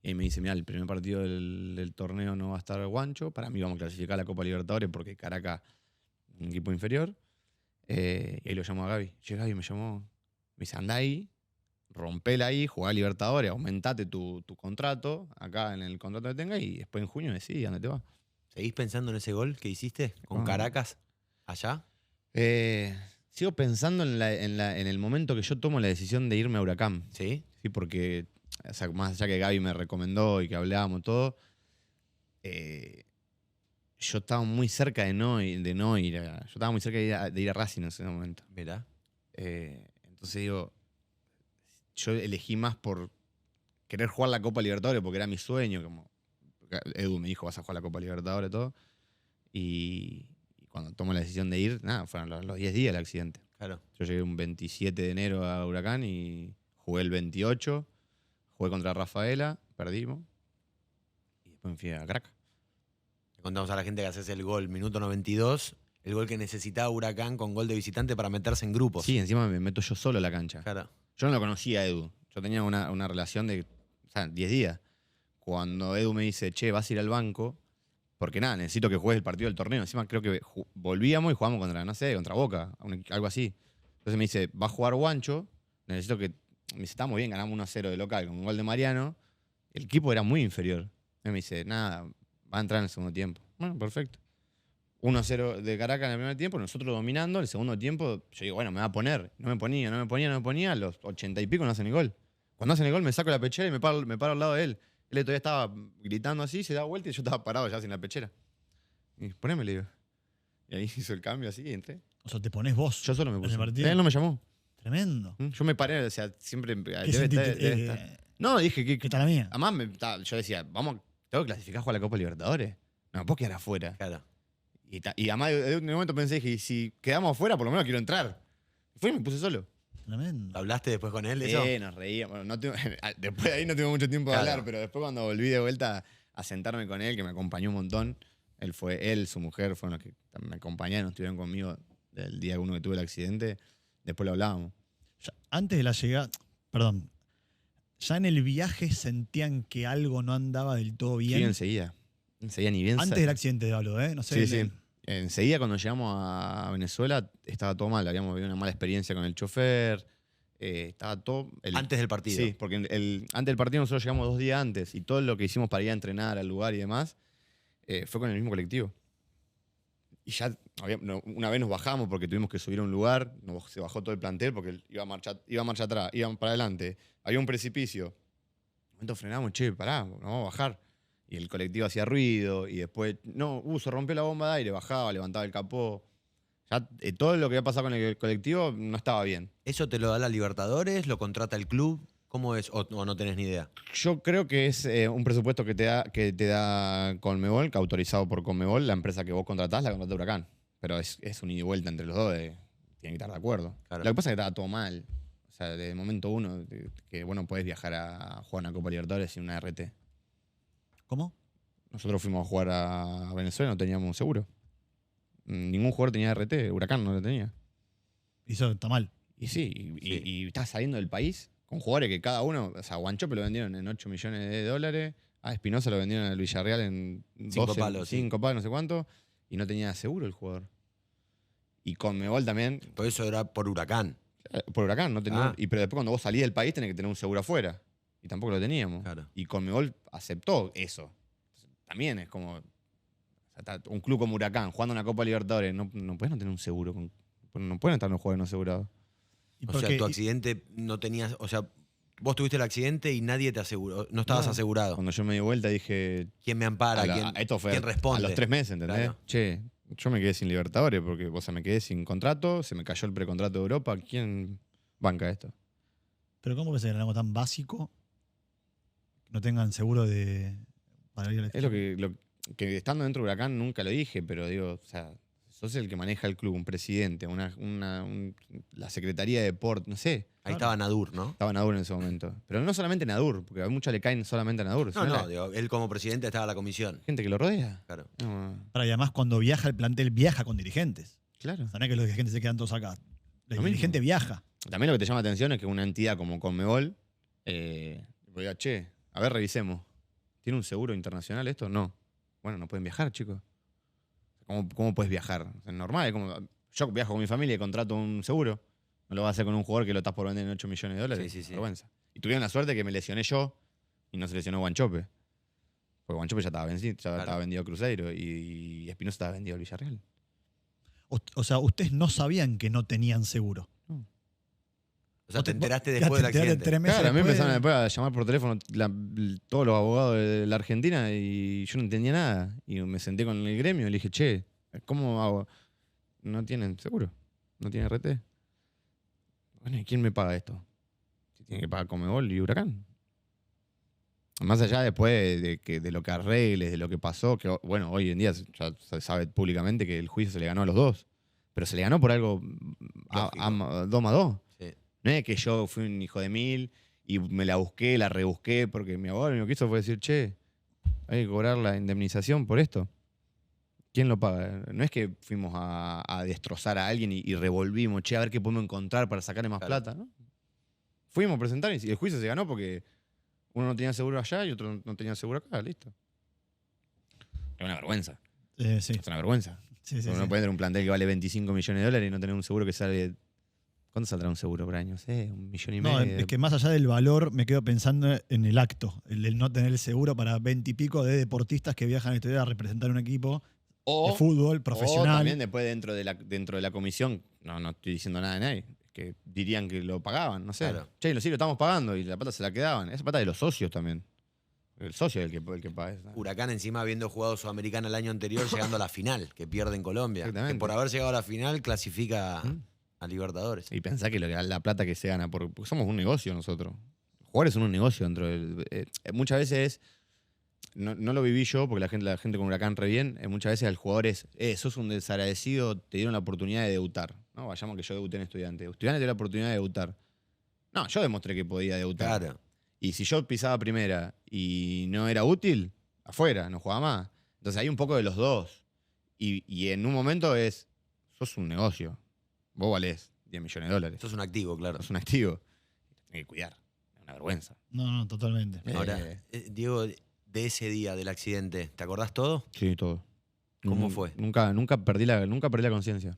Y ahí me dice, mira, el primer partido del torneo no va a estar Guancho. Para mí vamos a clasificar a la Copa Libertadores porque Caracas un equipo inferior. Y ahí lo llamo a Gaby. Che, Gaby me llamó. Me dice, andá ahí, rompela ahí, jugá a Libertadores, aumentate tu contrato acá en el contrato que tengas y después en junio decidí dónde te vas. ¿Seguís pensando en ese gol que hiciste con Ah. Caracas allá? Sigo pensando en el momento que yo tomo la decisión de irme a Huracán. ¿Sí? Sí, porque o sea, más allá que Gaby me recomendó y que hablábamos todo, yo estaba muy cerca de no ir. Yo estaba muy cerca de ir a Racing en ese momento. Mirá. Entonces digo, yo elegí más por querer jugar la Copa Libertadores porque era mi sueño. Como Edu me dijo, vas a jugar la Copa Libertadores y todo. Y cuando tomo la decisión de ir, nada, fueron los 10 días del accidente. Claro. Yo llegué un 27 de enero a Huracán y jugué el 28. Jugué contra Rafaela, perdimos. Y después me fui a Caracas. Le contamos a la gente que haces el gol, minuto 92, el gol que necesitaba Huracán con gol de visitante para meterse en grupos. Sí, encima me meto yo solo a la cancha. Claro. Yo no lo conocía a Edu. Yo tenía una relación de 10 días. Cuando Edu me dice, che, vas a ir al banco, porque nada, necesito que juegues el partido del torneo. Encima creo que volvíamos y jugamos contra Boca, algo así. Entonces me dice, va a jugar Guancho, necesito que... Me dice, estamos bien, ganamos 1-0 de local con un gol de Mariano. El equipo era muy inferior. Y me dice, nada, va a entrar en el segundo tiempo. Bueno, perfecto. 1-0 de Caracas en el primer tiempo, nosotros dominando. El segundo tiempo, yo digo, bueno, me va a poner. No me ponía. A los 80 y pico no hacen el gol. Cuando hacen el gol me saco la pechera y me paro al lado de él. Él todavía estaba gritando así, se da vuelta y yo estaba parado ya sin la pechera. Y poneme, le digo. Y ahí hizo el cambio así y entré. O sea, te pones vos. Yo solo me en puse. el partido. Él no me llamó. Tremendo. Yo me paré, o sea, siempre... ¿Qué sentiste? No, dije que... ¿Qué tal la mía? Además, yo decía, tengo que clasificar a jugar la Copa Libertadores. No, puedo quedar afuera. Claro. Y además, de un momento pensé, dije, y si quedamos afuera, por lo menos quiero entrar. Fui y me puse solo. Tremendo. ¿Hablaste después con él de eso? Nos reíamos. Bueno, después de ahí no tuve mucho tiempo de Claro. hablar, pero después cuando volví de vuelta a sentarme con él, que me acompañó un montón, él, su mujer, fueron los que me acompañaron, estuvieron conmigo del día 1 que tuve el accidente. Después lo hablábamos. Ya, antes de la llegada, perdón, ya en el viaje sentían que algo no andaba del todo bien. Sí, enseguida. Enseguida ni bien. Antes del accidente hablo, ¿eh? No sé. Sí. Enseguida cuando llegamos a Venezuela estaba todo mal. Habíamos vivido una mala experiencia con el chofer. Estaba todo... Antes del partido. Sí, porque antes del partido nosotros llegamos 2 días antes y todo lo que hicimos para ir a entrenar al lugar y demás fue con el mismo colectivo. Y ya una vez nos bajamos porque tuvimos que subir a un lugar, se bajó todo el plantel porque iba a marcha atrás, iban para adelante, había un precipicio. Un momento frenamos, che, pará, nos vamos a bajar. Y el colectivo hacía ruido y después, se rompió la bomba de aire, bajaba, levantaba el capó. Ya todo lo que había pasado con el colectivo no estaba bien. ¿Eso te lo da la Libertadores? ¿Lo contrata el club? ¿Cómo es? ¿O no tenés ni idea? Yo creo que es un presupuesto que te da Conmebol, que autorizado por Conmebol, la empresa que vos contratás, la contrata Huracán. Pero es un ida y vuelta entre los dos, tienen que estar de acuerdo. Claro. Lo que pasa es que estaba todo mal. O sea, desde el momento uno, que bueno, podés viajar a jugar una Copa Libertadores sin una RT. ¿Cómo? Nosotros fuimos a jugar a Venezuela y no teníamos seguro. Ningún jugador tenía RT, Huracán no lo tenía. Y eso está mal. Y sí, y estás saliendo del país con jugadores que cada uno, o sea, a Guanchope lo vendieron en $8 millones, a Espinosa lo vendieron en el Villarreal en 5 palos, 5 palos, no sé cuánto, y no tenía seguro el jugador. Y Conmebol también, Por eso era por Huracán. por Huracán, no tenía. Ah. Pero después cuando vos salís del país tenés que tener un seguro afuera. Y tampoco lo teníamos. Claro. Y Conmebol aceptó eso. También es como. O sea, un club como Huracán jugando una Copa Libertadores, no puedes no tener un seguro. No pueden estar los jugadores no asegurados. ¿Y O por sea, qué? tu accidente no tenías. O sea, vos tuviste el accidente y nadie te aseguró. No estabas No. asegurado. Cuando yo me di vuelta dije. ¿Quién me ampara? Esto fue ¿Quién responde? a los 3 meses, ¿entendés? Claro. Che, yo me quedé sin Libertadores porque, o sea, me quedé sin contrato, se me cayó el precontrato de Europa. ¿Quién banca esto? Pero ¿cómo puede ser algo tan básico que no tengan seguro para ir al Es lo que estando dentro de Huracán nunca lo dije, pero digo, o sea, sos el que maneja el club, un presidente, la Secretaría de Deportes, no sé. Ahí estaba Nadur, ¿no? Estaba Nadur en ese momento. Pero no solamente Nadur, porque a muchos le caen solamente a Nadur. No, sino no, la digo, él como presidente estaba a la comisión. gente que lo rodea. Claro. No, Para y además cuando viaja el plantel viaja con dirigentes. claro. O sea, no es que los dirigentes se quedan todos acá. El Lo mismo. dirigente viaja. También lo que te llama la atención es que una entidad como Conmebol, diga, che, a ver, revisemos. ¿Tiene un seguro internacional esto? No. Bueno, no pueden viajar, chicos. ¿Cómo puedes viajar? Es normal, es como, yo viajo con mi familia y contrato un seguro. No lo vas a hacer con un jugador que lo estás por vender en $8 millones. Sí, sí. Vergüenza. Y tuvieron la suerte que me lesioné yo y no se lesionó Guanchope. Porque Guanchope ya estaba vencido, estaba vendido a Cruzeiro y Espinosa estaba vendido al Villarreal. O sea, ustedes no sabían que no tenían seguro. O sea, te enteraste Ya después te del enteraste accidente. 3 meses Claro, a mí después. empezaron después a llamar por teléfono todos los abogados de la Argentina y yo no entendía nada. Y me senté con el gremio y le dije, che, ¿cómo hago? No tienen seguro, no tienen RT. Bueno, ¿y quién me paga esto? Tiene que pagar Conmebol y Huracán. Más allá después de lo que arregles, de lo que pasó, que bueno, hoy en día ya se sabe públicamente que el juicio se le ganó a los dos. Pero se le ganó por algo 2 más 2. Sí. No es que yo fui un hijo de mil y me la busqué, la rebusqué, porque mi abogado lo único que hizo fue decir, che, hay que cobrar la indemnización por esto. ¿Quién lo paga? No es que fuimos a destrozar a alguien y revolvimos, che, a ver qué podemos encontrar para sacarle más Claro. plata, ¿no? Fuimos a presentar y el juicio se ganó porque uno no tenía seguro allá y otro no tenía seguro acá, listo. Es una vergüenza. Sí. Es una vergüenza. Sí, sí, Uno sí. puede tener un plantel que vale $25 millones y no tener un seguro que sale. ¿Cuánto saldrá un seguro por año? No sé, $1,5 millones. No, es que más allá del valor, me quedo pensando en el acto, el del no tener el seguro para 20 y pico de deportistas que viajan a estudiar a representar un equipo de fútbol O profesional. también después dentro de la comisión, no estoy diciendo nada de nadie, que dirían que lo pagaban, no sé. Claro. Che, sí lo estamos pagando y la plata se la quedaban. Esa plata de los socios también. El socio es el que paga eso. Huracán encima habiendo jugado Sudamericana el año anterior, llegando a la final, que pierde en Colombia. Que Exactamente. por haber llegado a la final clasifica ¿Mm? a Libertadores. Y pensá que la plata que se gana, porque somos un negocio nosotros. Jugadores son un negocio dentro del. Muchas veces, no lo viví yo, porque la gente con Huracán re bien, muchas veces el jugador sos un desagradecido, te dieron la oportunidad de debutar. ¿No? Vayamos que yo debuté en Estudiantes. Estudiantes te dio la oportunidad de debutar. No, yo demostré que podía debutar. Claro. Y si yo pisaba primera y no era útil, afuera, no jugaba más. Entonces hay un poco de los dos. Y en un momento sos un negocio. Vos valés $10 millones. Eso es un activo, claro. Sos un activo. Tenés que cuidar. Es una vergüenza. No, totalmente. Ahora, Diego, de ese día del accidente, ¿te acordás todo? Sí, todo. ¿Cómo fue? Nunca perdí la conciencia.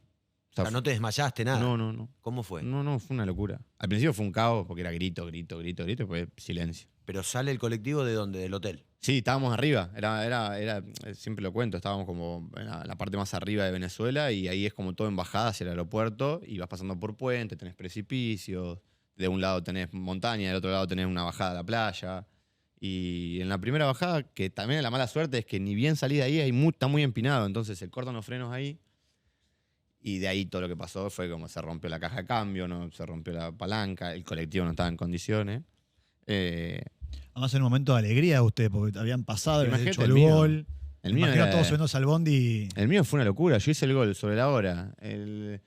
O O sea, no te desmayaste, nada. No. ¿Cómo fue? No, fue una locura. Al principio fue un caos porque era grito, y después silencio. Pero sale el colectivo de dónde, del hotel. Sí, estábamos arriba. Era siempre lo cuento, estábamos como en la parte más arriba de Venezuela y ahí es como todo en bajada hacia el aeropuerto y vas pasando por puentes, tenés precipicios, de un lado tenés montaña, del otro lado tenés una bajada a la playa. Y en la primera bajada, que también la mala suerte es que ni bien salí de ahí, está muy empinado, entonces se cortan los frenos ahí. Y de ahí todo lo que pasó fue como se rompió la caja de cambio, ¿no? Se rompió la palanca, el colectivo no estaba en condiciones. Además, en un momento de alegría de usted, porque habían pasado, habían Imagínate hecho el el mío. gol. El mío Imagino a era- todos subiéndose al bondi. El mío fue una locura. Yo hice el gol sobre la hora. El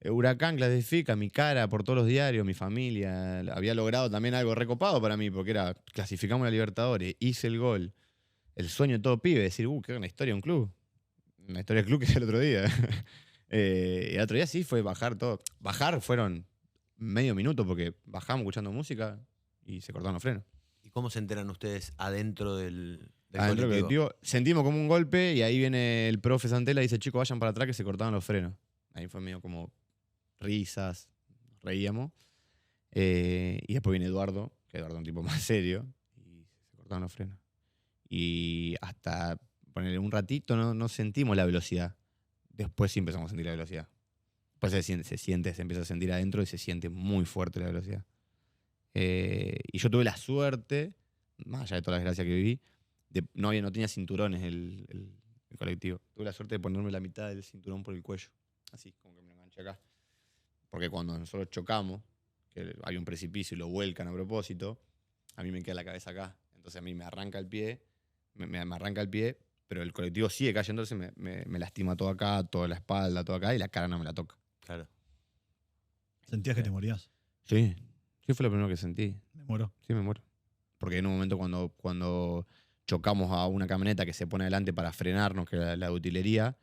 Huracán clasifica, mi cara por todos los diarios, mi familia. Había logrado también algo recopado para mí, porque era clasificamos a la Libertadores, hice el gol. El sueño de todo pibe, decir, qué gran historia de un club. Una historia del club que es el otro día. Y el otro día sí fue bajar todo. Bajar fueron medio minuto, porque bajamos escuchando música y se cortaron los frenos. ¿Y cómo se enteran ustedes adentro del Adentro del colectivo? colectivo, sentimos como un golpe y ahí viene el profe Santela y dice, chicos, vayan para atrás que se cortaban los frenos. Ahí fue medio como risas, reíamos. Y después viene Eduardo, que Eduardo es un tipo más serio, y se cortaban los frenos. Y hasta ponerle un ratito no sentimos la velocidad. Después sí empezamos a sentir la velocidad. Después se empieza a sentir adentro y se siente muy fuerte la velocidad. Y yo tuve la suerte, más allá de todas las gracias que viví, no tenía cinturones el colectivo. Tuve la suerte de ponerme la mitad del cinturón por el cuello. Así, como que me lo enganché acá. Porque cuando nosotros chocamos, que hay un precipicio y lo vuelcan a propósito, a mí me queda la cabeza acá. Entonces a mí me arranca el pie, me arranca el pie, pero el colectivo sigue cayendo, entonces me lastima todo acá, toda la espalda, todo acá, y la cara no me la toca. Claro. Sentías que te morías. Sí, sí fue lo primero que sentí. Me muero. Sí, me muero. Porque en un momento cuando chocamos a una camioneta que se pone adelante para frenarnos, que es la de utilería,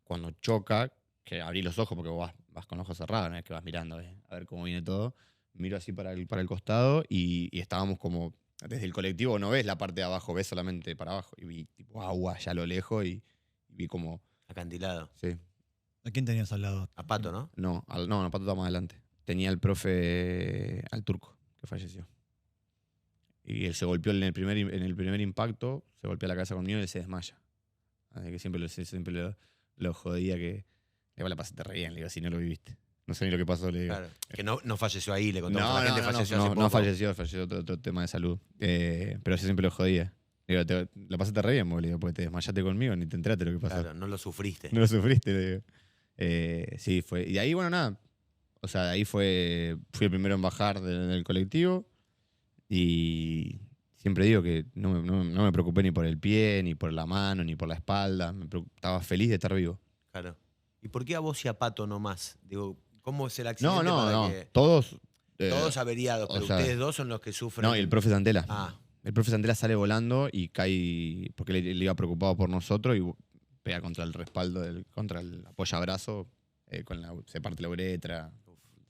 cuando choca, que abrí los ojos porque vos vas con los ojos cerrados, no es que vas mirando a ver cómo viene todo, miro así para el costado y estábamos como, desde el colectivo no ves la parte de abajo, ves solamente para abajo. Y vi tipo agua ya a lo lejos y vi como, Acantilado. sí, ¿A quién tenías al lado? A Pato, ¿no? no, Pato estaba más adelante. Tenía el profe, al turco, que falleció. Y él se golpeó en el primer impacto, se golpea la cabeza conmigo y él se desmaya. Así que siempre lo jodía que igual la pasaste re bien, le digo, si no lo viviste. No sé ni lo que pasó, le digo. Claro. Que no falleció ahí, le contamos a la gente, falleció hace no poco. falleció otro tema de salud. Pero yo siempre lo jodía. Le digo, la pasaste re bien, vos, le digo, porque te desmayaste conmigo, ni te enteraste de lo que pasó. Claro, no lo sufriste. No lo sufriste, le digo. Sí, fue. Y de ahí, bueno, nada. O sea, de ahí fui el primero en bajar del colectivo. Y siempre digo que no me preocupé ni por el pie, ni por la mano, ni por la espalda. Estaba feliz de estar vivo. Claro. ¿Y por qué a vos y a Pato no más? Digo, ¿cómo es el accidente No. para que Todos. todos averiados, pero o sea, ustedes dos son los que sufren? No, y el profe Santela. Ah, El profe Santela sale volando y cae porque él iba preocupado por nosotros y pega contra el respaldo, contra el apoyabrazo, se parte la uretra.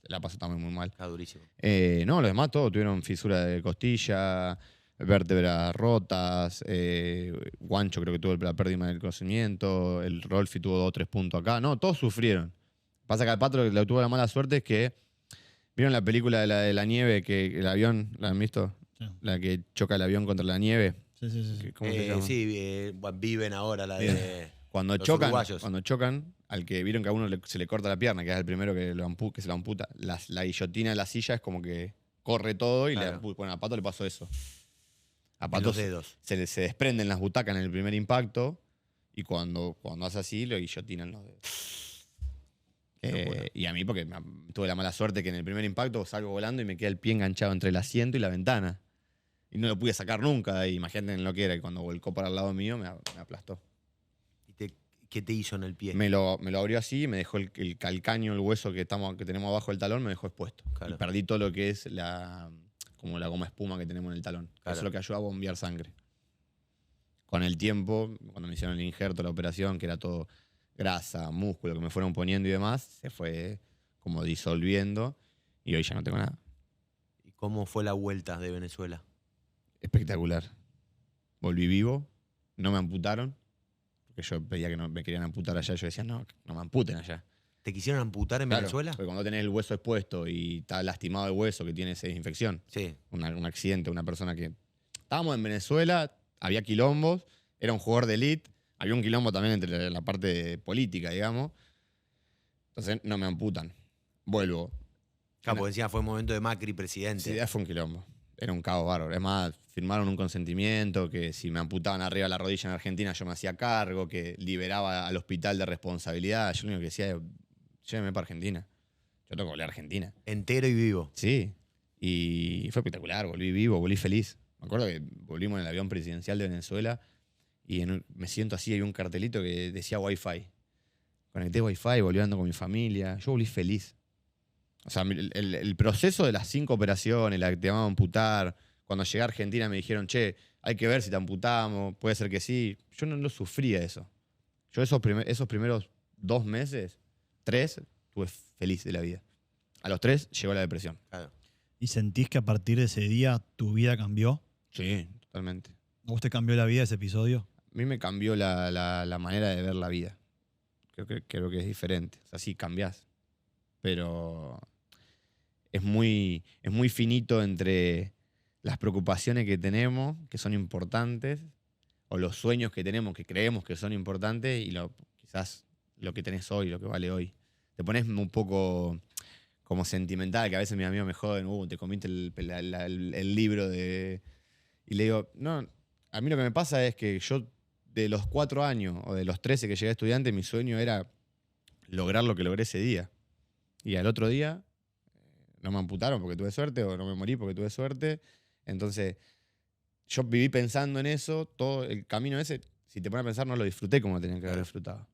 La pasó también muy mal. está durísimo. No, los demás todos tuvieron fisura de costilla, vértebras rotas, Guancho creo que tuvo la pérdida del conocimiento, el Rolfi tuvo 2 o 3 puntos acá. No, todos sufrieron. Pasa que al Pato lo que tuvo la mala suerte es que, ¿vieron la película de la nieve, que el avión, la han visto? Sí. La que choca el avión contra la nieve. Sí. ¿Cómo se llama? Sí, viven ahora la Bien. de Cuando los chocan, uruguayos. al que vieron que a uno se le corta la pierna, que es el primero que se lo amputa, la guillotina de la silla es como que corre todo y Claro. bueno, a Pato le pasó eso. A en Pato los dedos. se desprenden las butacas en el primer impacto y cuando hace así lo guillotinan los dedos. Y a mí porque tuve la mala suerte que en el primer impacto salgo volando y me queda el pie enganchado entre el asiento y la ventana. Y no lo pude sacar nunca de ahí. Imagínate en lo que era. Y cuando volcó para el lado mío me aplastó. ¿Y qué te hizo en el pie? Me lo abrió así y me dejó el calcaño, el hueso que tenemos abajo del talón, me dejó expuesto. Claro. Y perdí todo lo que es como la goma espuma que tenemos en el talón. Claro. Eso es lo que ayuda a bombear sangre. Con el tiempo, cuando me hicieron el injerto, la operación, que era todo grasa, músculo, que me fueron poniendo y demás, se fue como disolviendo y hoy ya no tengo nada. ¿Y cómo fue la vuelta de Venezuela? Espectacular. Volví vivo, no me amputaron, porque yo pedía que no me querían amputar allá, yo decía, no me amputen allá. ¿Te quisieron amputar en Claro, Venezuela? porque cuando tenés el hueso expuesto y está lastimado el hueso, que tiene esa infección, Sí. un accidente, una persona que... Estábamos en Venezuela, había quilombos, era un jugador de elite, había un quilombo también entre la parte política, digamos. Entonces no me amputan. Vuelvo. Claro, porque encima fue un momento de Macri presidente. Esa idea fue un quilombo. Era un caos bárbaro. Es más, firmaron un consentimiento que si me amputaban arriba de la rodilla en Argentina yo me hacía cargo, que liberaba al hospital de responsabilidad. Yo lo único que decía es, lléveme para Argentina. Yo tengo que volver a Argentina. Entero y vivo. Sí. Y fue espectacular, volví vivo, volví feliz. Me acuerdo que volvimos en el avión presidencial de Venezuela y me siento así, hay un cartelito que decía Wi-Fi. Conecté Wi-Fi, volví andando con mi familia. Yo volví feliz. O sea, el proceso de las 5 operaciones, la que te vamos a amputar, cuando llegué a Argentina me dijeron, che, hay que ver si te amputamos, puede ser que sí. Yo no lo sufría eso. Yo esos primeros 2 meses, 3, estuve feliz de la vida. A los 3 llegó la depresión. Claro. ¿Y sentís que a partir de ese día tu vida cambió? Sí, totalmente. ¿A vos te cambió la vida ese episodio? A mí me cambió la manera de ver la vida. Creo que es diferente. O sea, sí, cambiás. Pero es muy finito entre las preocupaciones que tenemos, que son importantes, o los sueños que tenemos, que creemos que son importantes, y quizás lo que tenés hoy, lo que vale hoy. Te pones un poco como sentimental, que a veces mis amigos me joden, te comiste el libro de... Y le digo, no, a mí lo que me pasa es que yo de los 4 años o de los 13 que llegué a estudiante, mi sueño era lograr lo que logré ese día. Y al otro día no me amputaron porque tuve suerte o no me morí porque tuve suerte. Entonces yo viví pensando en eso, todo el camino ese, si te pones a pensar, no lo disfruté como tenía que haber disfrutado.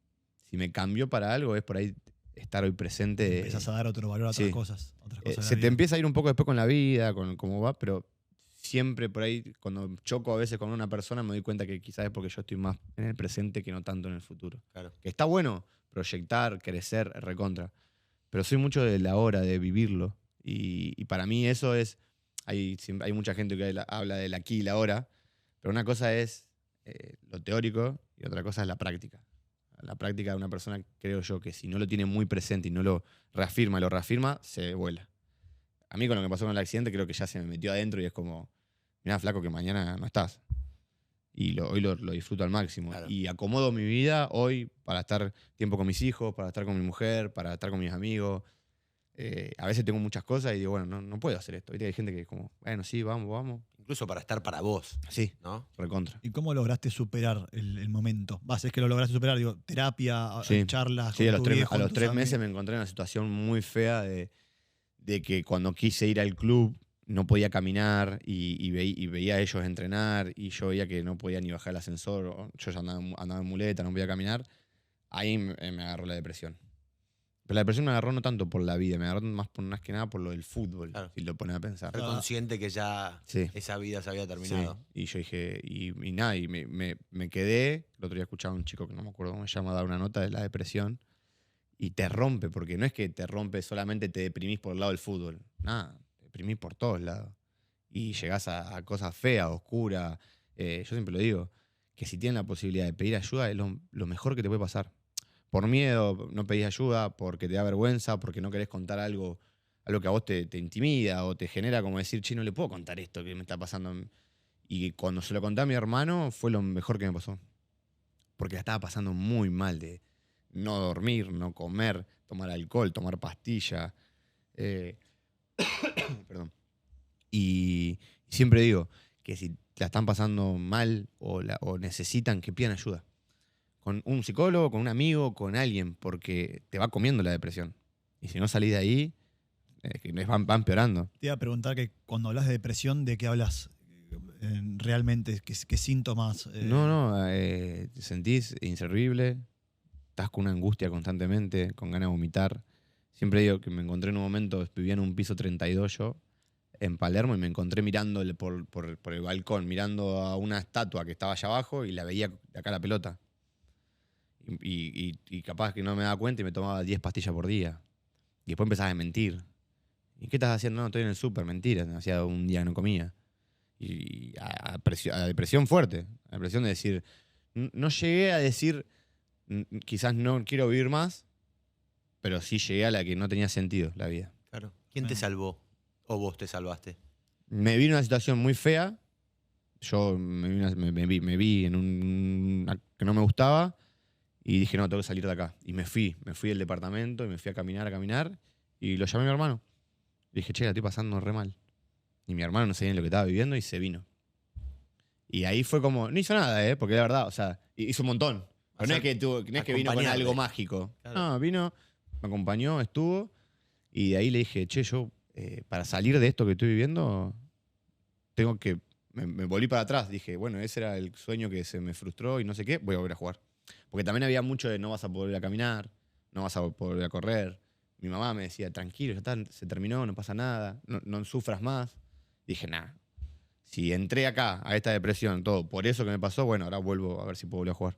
Si me cambió para algo es por ahí estar hoy presente. Empezás a dar otro valor a otras sí. cosas. De la Se te vida. empieza a ir un poco después con la vida, con cómo va, pero siempre por ahí, cuando choco a veces con una persona, me doy cuenta que quizás es porque yo estoy más en el presente que no tanto en el futuro. Claro. Que está bueno proyectar, crecer, recontra. Pero soy mucho de la hora, de vivirlo. Y para mí eso es... Hay mucha gente que habla del aquí y la ahora, pero una cosa es lo teórico y otra cosa es la práctica. La práctica de una persona, creo yo, que si no lo tiene muy presente y no lo reafirma, se vuela. A mí con lo que pasó con el accidente creo que ya se me metió adentro y es como, mirá, flaco, que mañana no estás. Y hoy lo disfruto al máximo. Claro. Y acomodo mi vida hoy para estar tiempo con mis hijos, para estar con mi mujer, para estar con mis amigos. A veces tengo muchas cosas y digo, bueno, no puedo hacer esto. Hay gente que es como, bueno, sí, vamos. Incluso para estar para vos, Sí, ¿no? recontra. ¿Y cómo lograste superar el momento? Es que lo lograste superar, digo, terapia, Sí. charlas Sí, con a los tu 3, viejo, a los tus 3 meses amigos. me encontré en una situación muy fea de que cuando quise ir al club no podía caminar y veía a ellos entrenar y yo veía que no podía ni bajar el ascensor. Yo ya andaba en muleta, no podía caminar. Ahí me agarró la depresión. Pero la depresión me agarró no tanto por la vida, me agarró más que nada por lo del fútbol, Claro. si lo pones a pensar. Ser consciente que ya Sí. esa vida se había terminado. Sí. Y yo dije, y nada, y me quedé. El otro día escuchaba a un chico que no me acuerdo cómo se llama, dar una nota de la depresión. Y te rompe, porque no es que te rompe solamente te deprimís por el lado del fútbol. Nada, te deprimís por todos lados. Y llegás a cosas feas, oscuras. Yo siempre lo digo, que si tienen la posibilidad de pedir ayuda es lo mejor que te puede pasar. Por miedo no pedís ayuda, porque te da vergüenza, porque no querés contar algo que a vos te intimida o te genera como decir, che, no le puedo contar esto que me está pasando. Y cuando se lo conté a mi hermano fue lo mejor que me pasó. Porque la estaba pasando muy mal de no dormir, no comer, tomar alcohol, tomar pastilla. Perdón. Y siempre digo que si la están pasando mal o necesitan, que pidan ayuda. Con un psicólogo, con un amigo, con alguien, porque te va comiendo la depresión. Y si no salís de ahí, va empeorando. Te iba a preguntar que cuando hablas de depresión, ¿de qué hablas realmente? ¿Qué síntomas? Te sentís inservible, estás con una angustia constantemente, con ganas de vomitar. Siempre digo que me encontré en un momento, vivía en un piso 32 yo, en Palermo, y me encontré mirando por el balcón, mirando a una estatua que estaba allá abajo y la veía de acá a la pelota. Y capaz que no me daba cuenta y me tomaba 10 pastillas por día. Y después empezaba a mentir. ¿Y qué estás haciendo? No, estoy en el súper, mentira. Hacía un día que no comía. Y a depresión fuerte. A depresión de decir, no llegué a decir, quizás no quiero vivir más, pero sí llegué a la que no tenía sentido la vida. Claro. ¿Quién te salvó? ¿O vos te salvaste? Me vi en una situación muy fea. Yo me vi en que no me gustaba. Y dije, no, tengo que salir de acá. Y me fui del departamento y me fui a caminar. Y lo llamé a mi hermano. Le dije, che, la estoy pasando re mal. Y mi hermano no sabía ni lo que estaba viviendo y se vino. Y ahí fue como, no hizo nada, porque la verdad, o sea, hizo un montón. Pero no es que vino con algo mágico. Claro. No, vino, me acompañó, estuvo. Y de ahí le dije, che, yo para salir de esto que estoy viviendo, tengo que... Me volví para atrás. Dije, bueno, ese era el sueño que se me frustró y no sé qué, voy a volver a jugar. Porque también había mucho de no vas a poder a caminar, no vas a poder a correr. Mi mamá me decía, tranquilo, ya está, se terminó, no pasa nada, no sufras más. Dije, nada, si entré acá a esta depresión, todo, por eso que me pasó, bueno, ahora vuelvo a ver si puedo volver a jugar.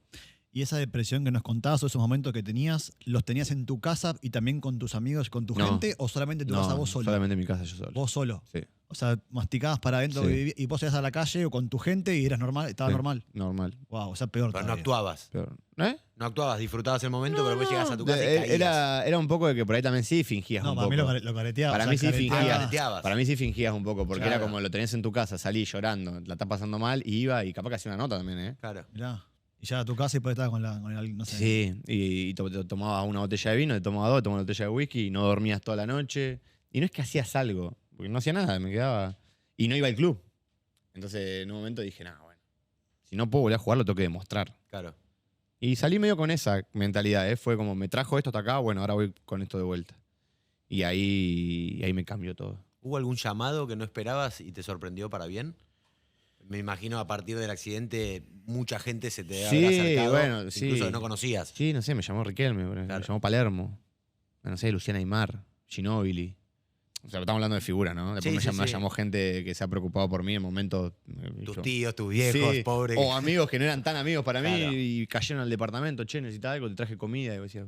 Y esa depresión que nos contabas, o esos momentos que tenías, ¿los tenías en tu casa y también con tus amigos, con tu No. gente? ¿O solamente en tu casa vos solo? Solamente en mi casa yo solo. Vos solo. Sí. O sea, masticabas para adentro Sí. y vos ibas a la calle o con tu gente y eras normal, estaba Sí, normal. Normal. Wow, o sea, peor Pero no todavía. actuabas. Pero, No actuabas, disfrutabas el momento, pero después llegabas a tu casa y caías. era un poco de que por ahí también sí fingías No, un para poco. mí lo careteabas. Para o sea, mí sí careteabas. careteabas. Para mí sí fingías un poco, porque Claro. era como lo tenés en tu casa, salí llorando, la estás pasando mal, y iba y capaz que hacía una nota también, ¿eh? Claro. Mirá. Y ya a tu casa y después estabas con el, no sé. Sí, y te tomabas una botella de vino, te tomabas dos, te tomabas una botella de whisky y no dormías toda la noche. Y no es que hacías algo, porque no hacía nada, me quedaba... Y no iba al club. Entonces en un momento dije, nada, bueno, si no puedo volver a jugar, lo tengo que demostrar. Claro. Y salí medio con esa mentalidad, ¿eh? Fue como, me trajo esto hasta acá, bueno, ahora voy con esto de vuelta. Y ahí me cambió todo. ¿Hubo algún llamado que no esperabas y te sorprendió para bien? Me imagino a partir del accidente mucha gente se te Sí, habrá acercado, bueno, sí. incluso que no conocías. Sí, no sé, me llamó Riquelme, me Claro. llamó Palermo, no sé, Luciana Aymar, Ginóbili. O sea, estamos hablando de figuras, ¿no? Después Sí, me sí. llamó gente que se ha preocupado por mí en momentos... Tus yo- tíos, tus viejos, Sí, pobres. o amigos que no eran tan amigos para Claro. mí y cayeron al departamento, che, necesitaba algo, te traje comida. Y yo decía,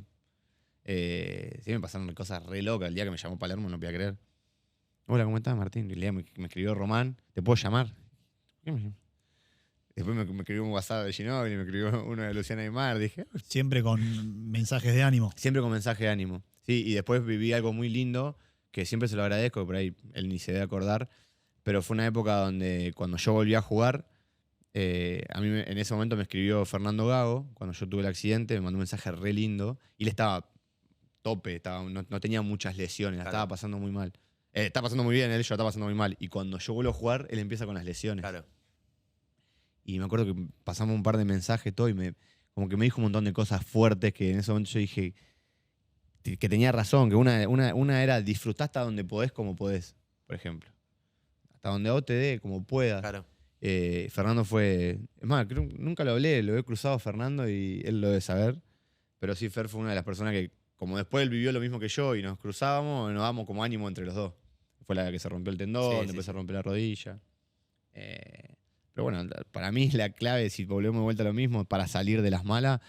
sí, me pasaron cosas re locas. El día que me llamó Palermo no podía creer. Hola, ¿cómo estás, Martín? Y el día me escribió Román, ¿te puedo llamar? ¿Qué me llama? Después me escribió un WhatsApp de Ginóbili, me escribió uno de Luciana Aymar. Dije, Siempre con mensajes de ánimo. siempre con mensaje de ánimo. Sí, y después viví algo muy lindo, que siempre se lo agradezco, por ahí él ni se debe acordar, pero fue una época donde cuando yo volví a jugar, a mí en ese momento me escribió Fernando Gago, cuando yo tuve el accidente, me mandó un mensaje re lindo, y él estaba tope, no tenía muchas lesiones, la Claro. estaba pasando muy mal. Está pasando muy bien, él yo la estaba pasando muy mal, y cuando yo vuelvo a jugar, él empieza con las lesiones. Claro. Y me acuerdo que pasamos un par de mensajes, todo, y como que me dijo un montón de cosas fuertes que en ese momento yo dije que tenía razón, que una era disfrutá hasta donde podés como podés, por ejemplo. Hasta donde a vos te dé, como puedas. Claro. Fernando fue... Es más, creo, nunca lo hablé, lo he cruzado a Fernando y él lo debe saber. Pero sí, Fer fue una de las personas que, como después él vivió lo mismo que yo y nos cruzábamos, nos damos como ánimo entre los dos. Fue la que se rompió el tendón, Sí, después sí, se rompió la rodilla. Pero bueno, para mí la clave, si volvemos de vuelta a lo mismo, para salir de las malas,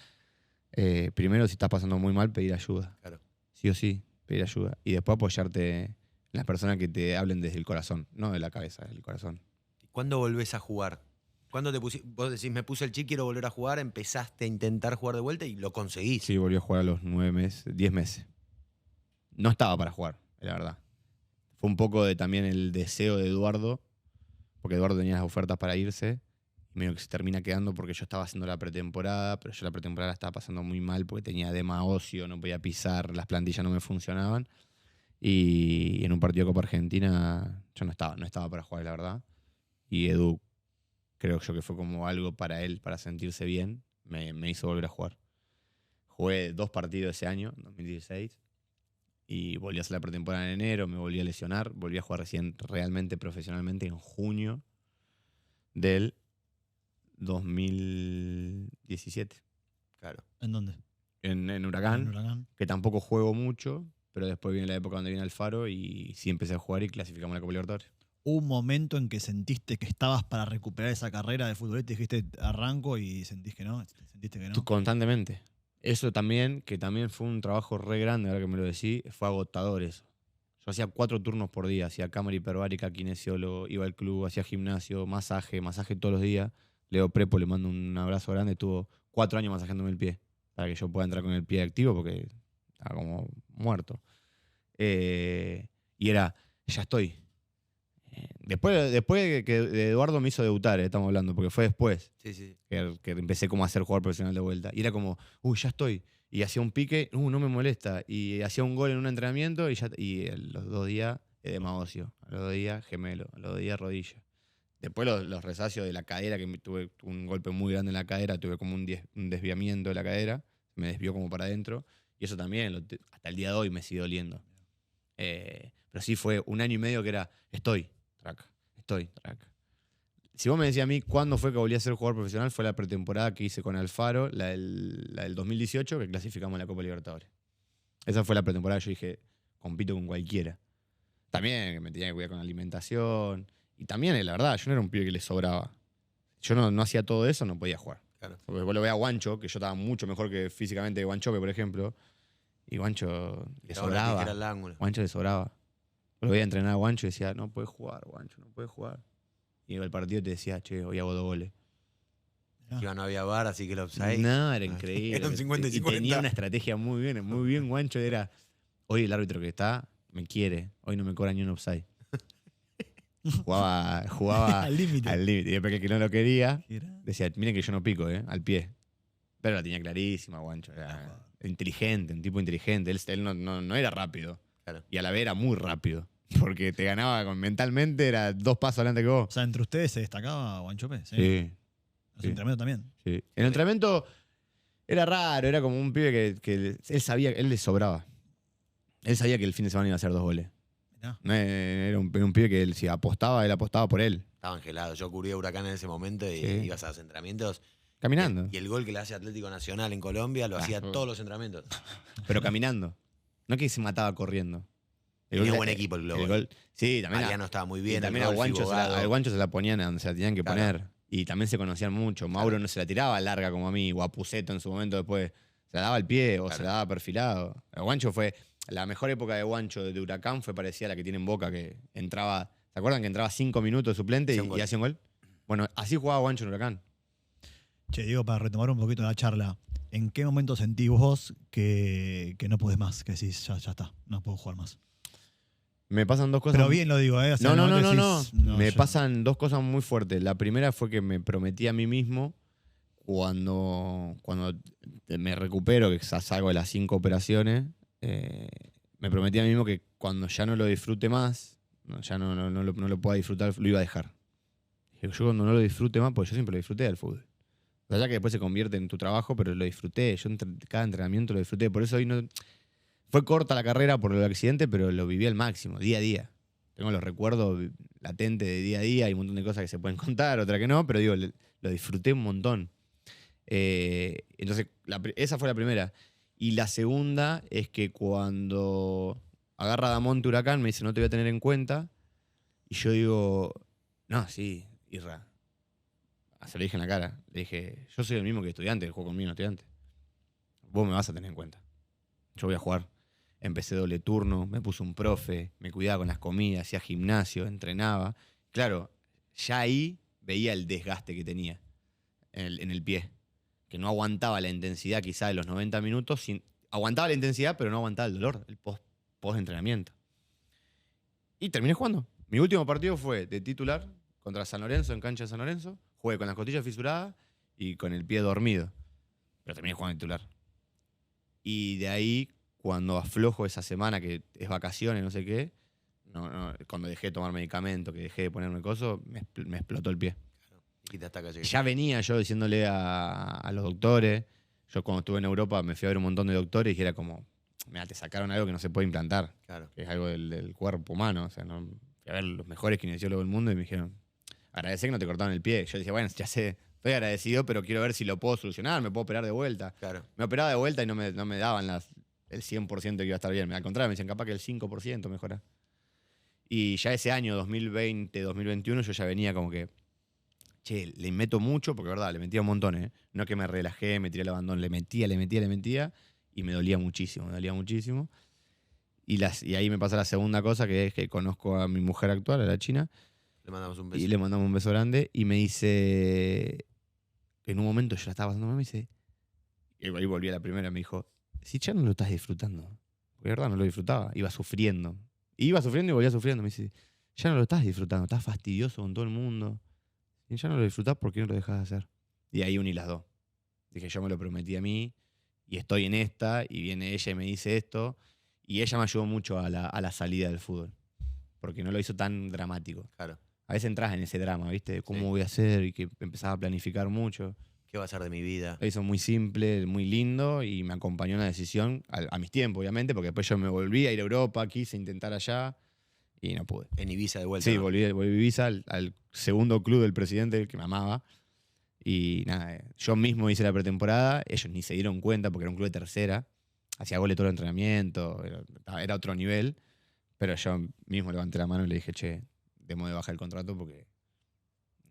primero si estás pasando muy mal, pedir ayuda. Claro. Sí o sí, pedir ayuda. Y después apoyarte en las personas que te hablen desde el corazón, no de la cabeza, del corazón. ¿Cuándo volvés a jugar? ¿Cuándo te pusiste? Vos decís, me puse el chip, quiero volver a jugar, empezaste a intentar jugar de vuelta y lo conseguís. Sí, volví a jugar a los 9 meses, 10 meses. No estaba para jugar, la verdad. Fue un poco de también el deseo de Eduardo, porque Eduardo tenía las ofertas para irse, y medio que se termina quedando porque yo estaba haciendo la pretemporada, pero yo la pretemporada la estaba pasando muy mal porque tenía edema óseo, no podía pisar, las plantillas no me funcionaban. Y en un partido de Copa Argentina yo no estaba para jugar, la verdad. Y Edu, creo yo que fue como algo para él, para sentirse bien, me hizo volver a jugar. Jugué 2 partidos ese año, 2016, y volví a hacer la pretemporada en enero, me volví a lesionar, volví a jugar recién realmente profesionalmente en junio del 2017. Claro. ¿En dónde? En Huracán, En Huracán. que tampoco juego mucho, pero después viene la época donde viene Alfaro y sí empecé a jugar y clasificamos a la Copa Libertadores. ¿Hubo un momento en que sentiste que estabas para recuperar esa carrera de futbolista y dijiste arranco y sentiste que no? Constantemente. Eso también, que también fue un trabajo re grande, ahora que me lo decís, fue agotador eso. Yo hacía 4 turnos por día, hacía cámara hiperbárica, kinesiólogo, iba al club, hacía gimnasio, masaje todos los días. Leo Prepo, le mando un abrazo grande, estuvo 4 años masajeándome el pie, para que yo pueda entrar con el pie activo porque estaba como muerto. Y era, ya estoy. Después de que Eduardo me hizo debutar, estamos hablando, porque fue después Sí, sí. que empecé como a ser jugador profesional de vuelta. Y era como, ya estoy. Y hacía un pique, no me molesta. Y hacía un gol en un entrenamiento y a los 2 días edema óseo. A los 2 días gemelo. A los 2 días rodilla. Después los resacios de la cadera, que tuve un golpe muy grande en la cadera, tuve como un desviamiento de la cadera. Me desvió como para adentro. Y eso también, hasta el día de hoy, me sigue doliendo. Pero sí fue un año y medio que era, estoy, traca. Si vos me decías a mí cuándo fue que volví a ser jugador profesional, fue la pretemporada que hice con Alfaro, la del 2018, que clasificamos en la Copa Libertadores. Esa fue la pretemporada que yo dije, compito con cualquiera. También me tenía que cuidar con la alimentación. Y también, la verdad, yo no era un pibe que le sobraba. Yo no hacía todo eso, no podía jugar. Claro. Porque vos lo veas a Guancho, que yo estaba mucho mejor que físicamente que Guanchope, por ejemplo. Y Guancho le Era ahora sobraba. que era el ángulo. Guancho le sobraba. Lo veía entrenar a Guancho y decía, no puedes jugar, Guancho, no puedes jugar. Y iba al partido y te decía, che, hoy hago 2 goles. Encima no había VAR, así que el offside. No, era increíble. Era un 50 y Y 50. tenía una estrategia muy bien, Guancho. Era, hoy el árbitro que está me quiere, hoy no me cobra ni un offside. Jugaba Al límite. al límite. Y después que el que no lo quería, ¿Qué era? decía, miren que yo no pico, al pie. Pero la tenía clarísima, Guancho. Era inteligente, un tipo inteligente. Él no era rápido. Claro. Y a la vez era muy rápido. Porque te ganaba mentalmente, era 2 pasos adelante que O vos. sea, entre ustedes se destacaba Guanchope. Sí. Sí, Los sí. entrenamientos también. sí. En el entrenamiento era raro, era como un pibe que él sabía, él le sobraba. Él sabía que el fin de semana iba a hacer 2 goles. Mirá. No, era un pibe que él, si apostaba, él apostaba por él. Estaban gelados. Yo cubría Huracán en ese momento y Sí. ibas a los entrenamientos. Caminando. Y el gol que le hace Atlético Nacional en Colombia lo hacía todos los entrenamientos. Pero caminando. No que se mataba corriendo. Tenía buen equipo el Globo. Sí, también. Mariano estaba muy bien. Y también el a Rolfi, Guancho, Bogado. al Guancho se la ponían a donde se la tenían que Claro. poner. Y también se conocían mucho. Mauro no se la tiraba larga como a mí, o a Puceto en su momento después. Se la daba al pie o Claro. se la daba perfilado. El Guancho fue. La mejor época de Guancho de Huracán fue parecida a la que tiene en Boca, que entraba. ¿Se acuerdan que entraba 5 minutos de suplente Hacía un gol. y hacía un gol? Bueno, así jugaba Guancho en Huracán. Che, digo, para retomar un poquito la charla, ¿en qué momento sentís vos que no podés más? Que decís, ya está, no puedo jugar más. Me pasan 2 cosas. Pero bien lo digo, ¿eh? O sea, No. decís, Me yo- pasan 2 cosas muy fuertes. La primera fue que me prometí a mí mismo cuando me recupero, que salgo de las 5 operaciones, me prometí a mí mismo que cuando ya no lo disfrute más, ya no lo pueda disfrutar, lo iba a dejar. Dije, yo cuando no lo disfrute más, pues yo siempre lo disfruté del fútbol. O sea, ya que después se convierte en tu trabajo, pero lo disfruté. Yo cada entrenamiento lo disfruté. Por eso hoy no... Fue corta la carrera por el accidente, pero lo viví al máximo, día a día. Tengo los recuerdos latentes de día a día, hay un montón de cosas que se pueden contar, otra que no, pero digo, lo disfruté un montón. Entonces, esa fue la primera. Y la segunda es que cuando agarra Damonte Huracán, me dice, no te voy a tener en cuenta. Y yo digo, no, sí, Irra. Se lo dije en la cara. Le dije, yo soy el mismo que estudiante, que juego conmigo en estudiante. Vos me vas a tener en cuenta. Yo voy a jugar. Empecé doble turno, me puse un profe, me cuidaba con las comidas, hacía gimnasio, entrenaba. Claro, ya ahí veía el desgaste que tenía en el pie. Que no aguantaba la intensidad quizá de los 90 minutos. Aguantaba la intensidad, pero no aguantaba el dolor, el post-entrenamiento. Y terminé jugando. Mi último partido fue de titular contra San Lorenzo, en cancha de San Lorenzo. Jugué con las costillas fisuradas y con el pie dormido. Pero terminé jugando de titular. Y de ahí, cuando aflojo esa semana, que es vacaciones, no sé qué, cuando dejé de tomar medicamento, que dejé de ponerme cosas, me explotó el pie. Y hasta acá llegué. Ya venía yo diciéndole a los doctores. Yo cuando estuve en Europa me fui a ver un montón de doctores y era como, mira, te sacaron algo que no se puede implantar, Claro. que es algo del cuerpo humano. O sea, no, fui a ver los mejores kinesiólogos del mundo y me dijeron, agradecé que no te cortaron el pie. Yo decía, bueno, ya sé, estoy agradecido, pero quiero ver si lo puedo solucionar, me puedo operar de vuelta. Claro. Me operaba de vuelta y no me daban el 100% que iba a estar bien. Al contrario, me decían capaz que el 5% mejora. Y ya ese año, 2020, 2021, yo ya venía como que, che, le meto mucho, porque verdad, le metía un montón, ¿eh? No que me relajé, me tiré el abandón, le metía, y me dolía muchísimo. Y ahí me pasa la segunda cosa, que es que conozco a mi mujer actual, a la china, Le mandamos un beso. y le mandamos un beso grande, y me dice, en un momento yo la estaba pasando mal, me dice, y ahí volví a la primera, me dijo, si ya no lo estás disfrutando, porque de verdad no lo disfrutaba, iba sufriendo y volvía sufriendo, me dice, ya no lo estás disfrutando, estás fastidioso con todo el mundo, y ya no lo disfrutás, ¿por qué no lo dejas de hacer? Y ahí uní las dos. Dije, yo me lo prometí a mí, y estoy en esta, y viene ella y me dice esto, y ella me ayudó mucho a la salida del fútbol, porque no lo hizo tan dramático. Claro. A veces entras en ese drama, ¿viste? De ¿cómo Sí. voy a hacer? Y que empezaba a planificar mucho. ¿Qué va a ser de mi vida? Lo hizo muy simple, muy lindo, y me acompañó en la decisión, a mis tiempos, obviamente, porque después yo me volví a ir a Europa, quise intentar allá, y no pude. En Ibiza de vuelta. Sí, ¿no? volví a Ibiza al segundo club del presidente, el que me amaba. Y nada, yo mismo hice la pretemporada, ellos ni se dieron cuenta porque era un club de tercera, hacía goles todo el entrenamiento, era otro nivel, pero yo mismo levanté la mano y le dije, che, demos de baja el contrato porque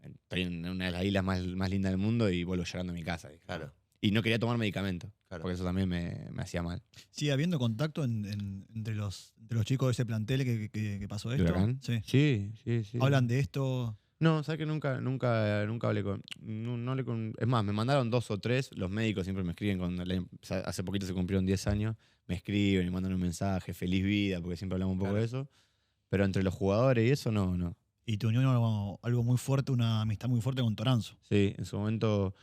estoy en una de las islas más lindas del mundo y vuelvo llorando a mi casa. Dije. Claro. Y no quería tomar medicamentos, Claro. porque eso también me hacía mal. ¿Sigue habiendo contacto entre los chicos de ese plantel que pasó ¿De esto? Huracán? Sí. Sí. ¿Hablan de esto? No, sabes que nunca hablé con, no hablé con. Es más, me mandaron 2 o 3. Los médicos siempre me escriben hace poquito se cumplieron 10 años. Me escriben y mandan un mensaje, feliz vida, porque siempre hablamos un poco Claro. de eso. Pero entre los jugadores y eso, no. Y te unió algo muy fuerte, una amistad muy fuerte con Toranzo. Sí, en su momento,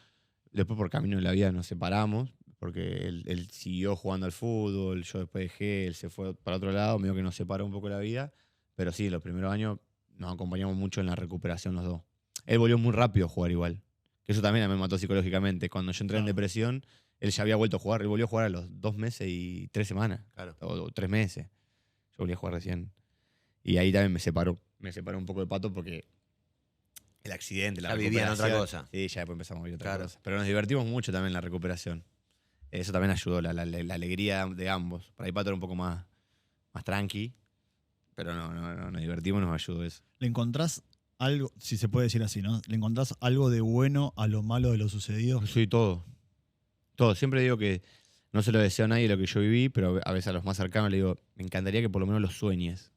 después por camino de la vida nos separamos, porque él siguió jugando al fútbol, yo después dejé, él se fue para otro lado, medio que nos separó un poco la vida. Pero sí, los primeros años nos acompañamos mucho en la recuperación los dos. Él volvió muy rápido a jugar igual. Que eso también me mató psicológicamente. Cuando yo entré en Claro. depresión, él ya había vuelto a jugar. Él volvió a jugar a los 2 meses y 3 semanas. Claro. O 3 meses. Yo volví a jugar recién. Y ahí también me separó. Me separó un poco de Pato porque el accidente, la Ya vivían otra recuperación. cosa. Sí, ya después empezamos a vivir otra Claro. cosa. Pero nos divertimos mucho también en la recuperación. Eso también ayudó, la alegría de ambos. Por ahí Pato era un poco más tranqui. Pero no, nos divertimos y nos ayudó eso. ¿Le encontrás algo, si se puede decir así, ¿no? ¿Le encontrás algo de bueno a lo malo de lo sucedido? Sí, todo. Todo. Siempre digo que no se lo deseo a nadie lo que yo viví, pero a veces a los más cercanos le digo, me encantaría que por lo menos lo sueñes.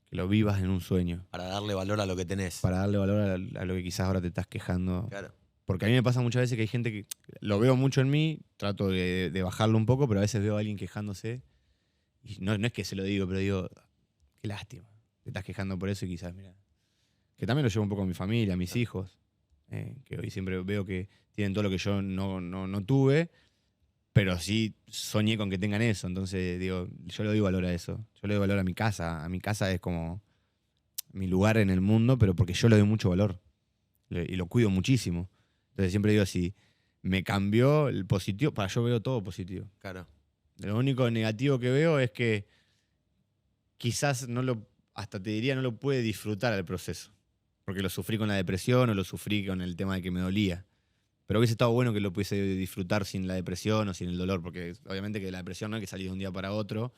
Que lo vivas en un sueño. Para darle valor a lo que tenés. Para darle valor a lo que quizás ahora te estás quejando. Claro. Porque a mí me pasa muchas veces que hay gente que lo veo mucho en mí, trato de bajarlo un poco, pero a veces veo a alguien quejándose. Y no es que se lo digo, pero digo, qué lástima. Te estás quejando por eso y quizás, mira. Que también lo llevo un poco a mi familia, a mis hijos. Que hoy siempre veo que tienen todo lo que yo no tuve, pero sí soñé con que tengan eso. Entonces, digo, yo le doy valor a eso. Yo le doy valor a mi casa. A mi casa es como mi lugar en el mundo, pero porque yo le doy mucho valor. Y lo cuido muchísimo. Entonces siempre digo, si me cambió el positivo, yo veo todo positivo. Claro. Lo único negativo que veo es que quizás hasta te diría, no lo pude disfrutar el proceso. Porque lo sufrí con la depresión o lo sufrí con el tema de que me dolía. Pero hubiese estado bueno que lo pudiese disfrutar sin la depresión o sin el dolor, porque obviamente que la depresión no es que salís de un día para otro,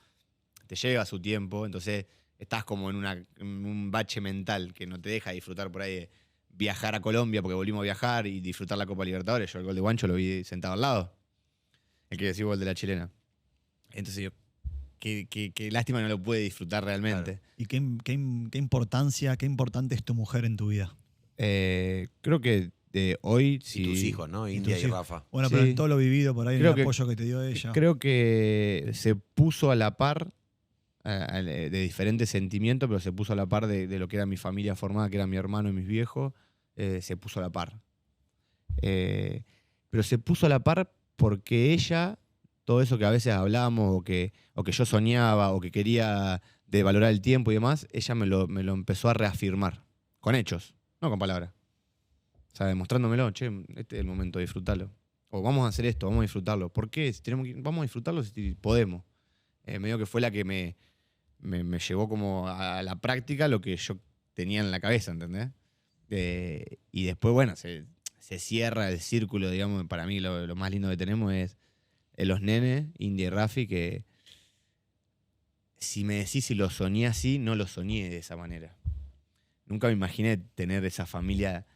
te lleva su tiempo, entonces estás como en un bache mental que no te deja disfrutar por ahí de viajar a Colombia, porque volvimos a viajar y disfrutar la Copa Libertadores. Yo el gol de Guancho lo vi sentado al lado, el que decía gol de la chilena. Entonces yo, qué lástima no lo pude disfrutar realmente. Claro. ¿Y qué importancia, qué importante es tu mujer en tu vida? Creo que hoy sí. Y tus hijos, ¿no? India y hijos. Rafa. Bueno, Sí. pero en todo lo vivido por ahí, en Creo el que- apoyo que te dio ella. Creo que se puso a la par de diferentes sentimientos, pero se puso a la par de lo que era mi familia formada, que era mi hermano y mis viejos. Se puso a la par. Pero se puso a la par porque ella, todo eso que a veces hablamos o que yo soñaba o que quería de valorar el tiempo y demás, ella me lo empezó a reafirmar. Con hechos, no con palabras. O sea, demostrándomelo, che, este es el momento de disfrutarlo. O vamos a hacer esto, vamos a disfrutarlo. ¿Por qué? Vamos a disfrutarlo si podemos. Medio que fue la que me llevó como a la práctica lo que yo tenía en la cabeza, ¿entendés? Y después, bueno, se cierra el círculo, digamos, para mí lo más lindo que tenemos es los nenes, India y Rafi, que si me decís si lo soñé así, no lo soñé de esa manera. Nunca me imaginé tener esa familia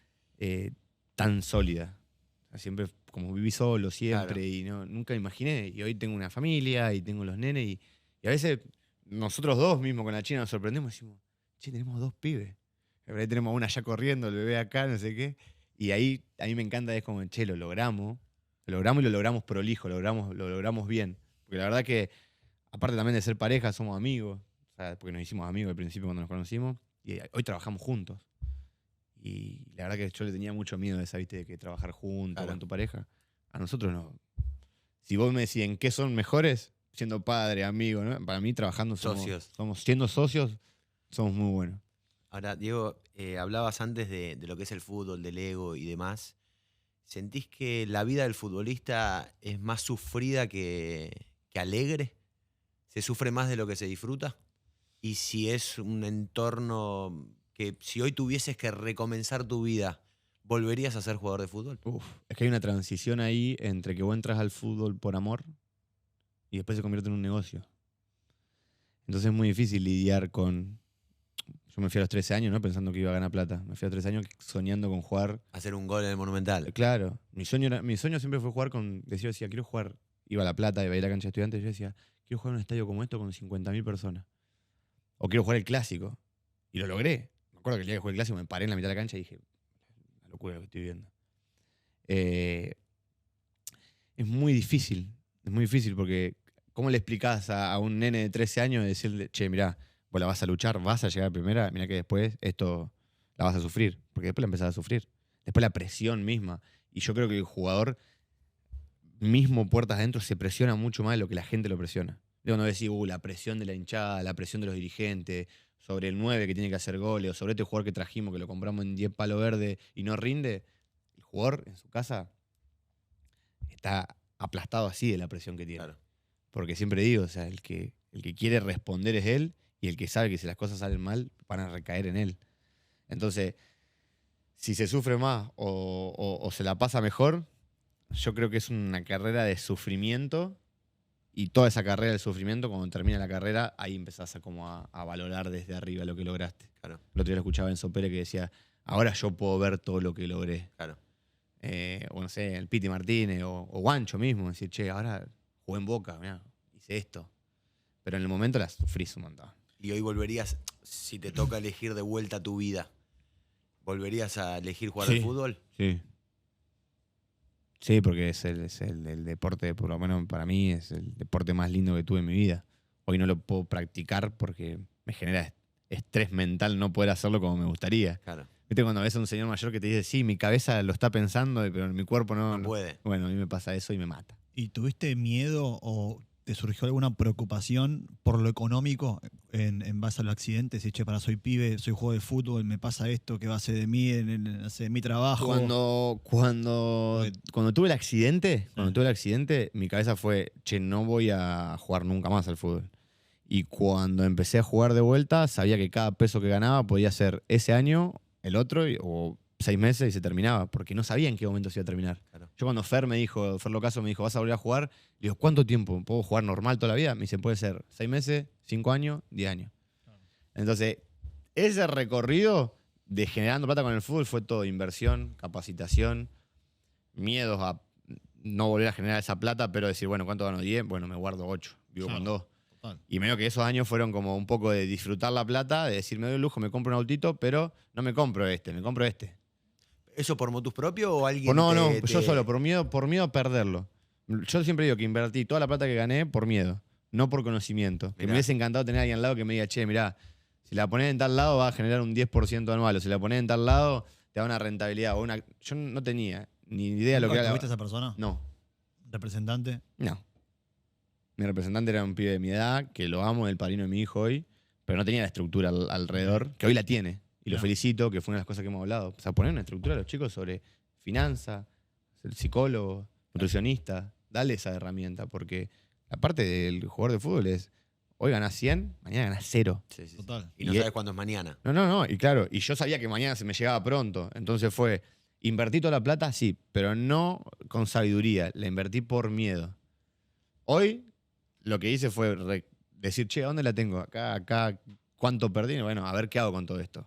tan sólida. O sea, siempre, como viví solo siempre, Claro. y nunca me imaginé. Y hoy tengo una familia y tengo los nenes, y a veces nosotros dos mismos con la China nos sorprendemos y decimos, che, tenemos 2 pibes. Por ahí tenemos una ya corriendo, el bebé acá, no sé qué. Y ahí a mí me encanta, es como, che, lo logramos y lo logramos prolijo, lo logramos bien. Porque la verdad que, aparte también de ser pareja, somos amigos. O sea, porque nos hicimos amigos al principio cuando nos conocimos. Y hoy trabajamos juntos. Y la verdad que yo le tenía mucho miedo de esa, ¿viste? De que trabajar juntos Claro. con tu pareja. A nosotros no. Si vos me decís en qué son mejores, siendo padre, amigo, ¿no? Para mí trabajando Socios. siendo socios, somos muy buenos. Ahora, Diego, hablabas antes de lo que es el fútbol, del ego y demás. ¿Sentís que la vida del futbolista es más sufrida que alegre? ¿Se sufre más de lo que se disfruta? Y si es un entorno que si hoy tuvieses que recomenzar tu vida, ¿volverías a ser jugador de fútbol? Uf, es que hay una transición ahí entre que vos entras al fútbol por amor y después se convierte en un negocio. Entonces es muy difícil lidiar con... Yo me fui a los 13 años, ¿no? Pensando que iba a ganar plata. Me fui a los 13 años soñando con jugar. Hacer un gol en el Monumental. Claro, mi sueño siempre fue jugar con... Yo decía, quiero jugar... Iba a La Plata, iba a ir a la cancha de estudiantes y yo decía, quiero jugar en un estadio como esto con 50.000 personas. O quiero jugar el clásico. Y lo logré. Me acuerdo que el día que jugué el clásico me paré en la mitad de la cancha y dije, la locura lo que estoy viendo. Es muy difícil porque ¿cómo le explicás a un nene de 13 años de decirle, che, mirá, vos la vas a luchar, vas a llegar a primera, mirá que después esto la vas a sufrir? Porque después la empezás a sufrir. Después la presión misma. Y yo creo que el jugador mismo puertas adentro se presiona mucho más de lo que la gente lo presiona. Cuando decís, la presión de la hinchada, la presión de los dirigentes, sobre el 9 que tiene que hacer goles, o sobre este jugador que trajimos, que lo compramos en 10 palos verdes y no rinde, el jugador en su casa está aplastado así de la presión que tiene. Claro. Porque siempre digo, o sea, el que quiere responder es él, y el que sabe que si las cosas salen mal, van a recaer en él. Entonces, si se sufre más o se la pasa mejor, yo creo que es una carrera de sufrimiento, y toda esa carrera de sufrimiento, cuando termina la carrera, ahí empezás a valorar desde arriba lo que lograste. Claro. El otro día lo escuchaba en Sopere que decía, ahora yo puedo ver todo lo que logré. Claro. O no sé, el Piti Martínez o Guancho mismo, decir, che, ahora jugué en Boca, mirá, hice esto. Pero en el momento la sufrís un montón. Y hoy volverías, si te toca elegir de vuelta tu vida, ¿volverías a elegir jugar al fútbol? Sí. Sí, porque es el deporte, por lo menos para mí, es el deporte más lindo que tuve en mi vida. Hoy no lo puedo practicar porque me genera estrés mental no poder hacerlo como me gustaría. Claro. ¿Viste cuando ves a un señor mayor que te dice, sí, mi cabeza lo está pensando, pero mi cuerpo no puede? Bueno, a mí me pasa eso y me mata. ¿Y tuviste miedo o te surgió alguna preocupación por lo económico en base al accidente? Si, che, soy pibe, soy jugador de fútbol, me pasa esto, ¿qué va a ser de mí en mi trabajo? Cuando tuve el accidente, mi cabeza fue, che, no voy a jugar nunca más al fútbol. Y cuando empecé a jugar de vuelta, sabía que cada peso que ganaba podía ser ese año, el otro, o 6 meses y se terminaba, porque no sabía en qué momento se iba a terminar. Claro. Yo cuando Fer Locaso me dijo, ¿vas a volver a jugar? Le digo, ¿cuánto tiempo? ¿Puedo jugar normal toda la vida? Me dice, puede ser 6 meses, 5 años, 10 años. Claro. Entonces, ese recorrido de generando plata con el fútbol fue todo inversión, capacitación, miedos a no volver a generar esa plata, pero decir, bueno, ¿cuánto gano? 10, bueno, me guardo 8, vivo con 2. Total. Y medio que esos años fueron como un poco de disfrutar la plata, de decir, me doy el lujo, me compro un autito, pero no me compro me compro este. ¿Eso por motus propio o alguien yo solo, por miedo a perderlo. Yo siempre digo que invertí toda la plata que gané por miedo, no por conocimiento. Que me hubiese encantado tener a alguien al lado que me diga, che, mirá, si la pones en tal lado va a generar un 10% anual, o si la pones en tal lado te da una rentabilidad. Yo no tenía ni idea de lo que era. ¿Tuviste a esa persona? No. ¿Representante? No. Mi representante era un pibe de mi edad, que lo amo, el padrino de mi hijo hoy, pero no tenía la estructura alrededor, que hoy la tiene. Y lo felicito, que fue una de las cosas que hemos hablado. O sea, poner una estructura a los chicos sobre finanzas, ser psicólogo, nutricionista, darle esa herramienta, porque la parte del jugador de fútbol es, hoy ganás 100, mañana ganás 0. Sí. Total. Y no sabes cuándo es mañana. No, y claro, y yo sabía que mañana se me llegaba pronto, entonces fue, invertí toda la plata, sí, pero no con sabiduría, la invertí por miedo. Hoy lo que hice fue decir, che, ¿a dónde la tengo? Acá, ¿cuánto perdí? Bueno, a ver qué hago con todo esto.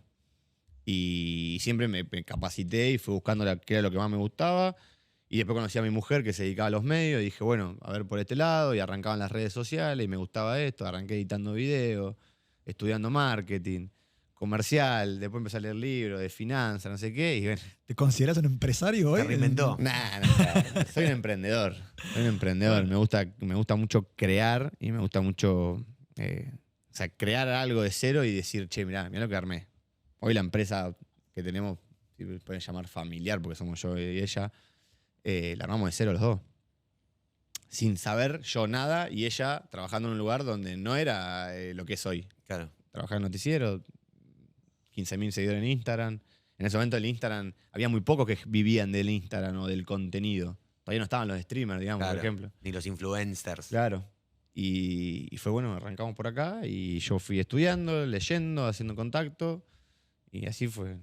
Y siempre me capacité y fui buscando qué era lo que más me gustaba. Y después conocí a mi mujer que se dedicaba a los medios y dije, bueno, a ver por este lado. Y arrancaban las redes sociales y me gustaba esto. Arranqué editando videos, estudiando marketing, comercial. Después empecé a leer libros de finanzas, no sé qué. Y bueno, ¿te consideras un empresario hoy? ¿Se reinventó? Soy un emprendedor. Bueno. Me gusta mucho crear y me gusta mucho crear algo de cero y decir, che, mirá lo que armé. Hoy la empresa que tenemos, si pueden llamar familiar, porque somos yo y ella, la armamos de cero los dos. Sin saber yo nada y ella trabajando en un lugar donde no era lo que es hoy. Claro. Trabajar en noticiero, 15.000 seguidores en Instagram. En ese momento el Instagram, había muy pocos que vivían del Instagram o del contenido. Todavía no estaban los streamers, digamos, Claro. por ejemplo. Ni los influencers. Claro. Y fue bueno, arrancamos por acá y yo fui estudiando, leyendo, haciendo contacto y así fue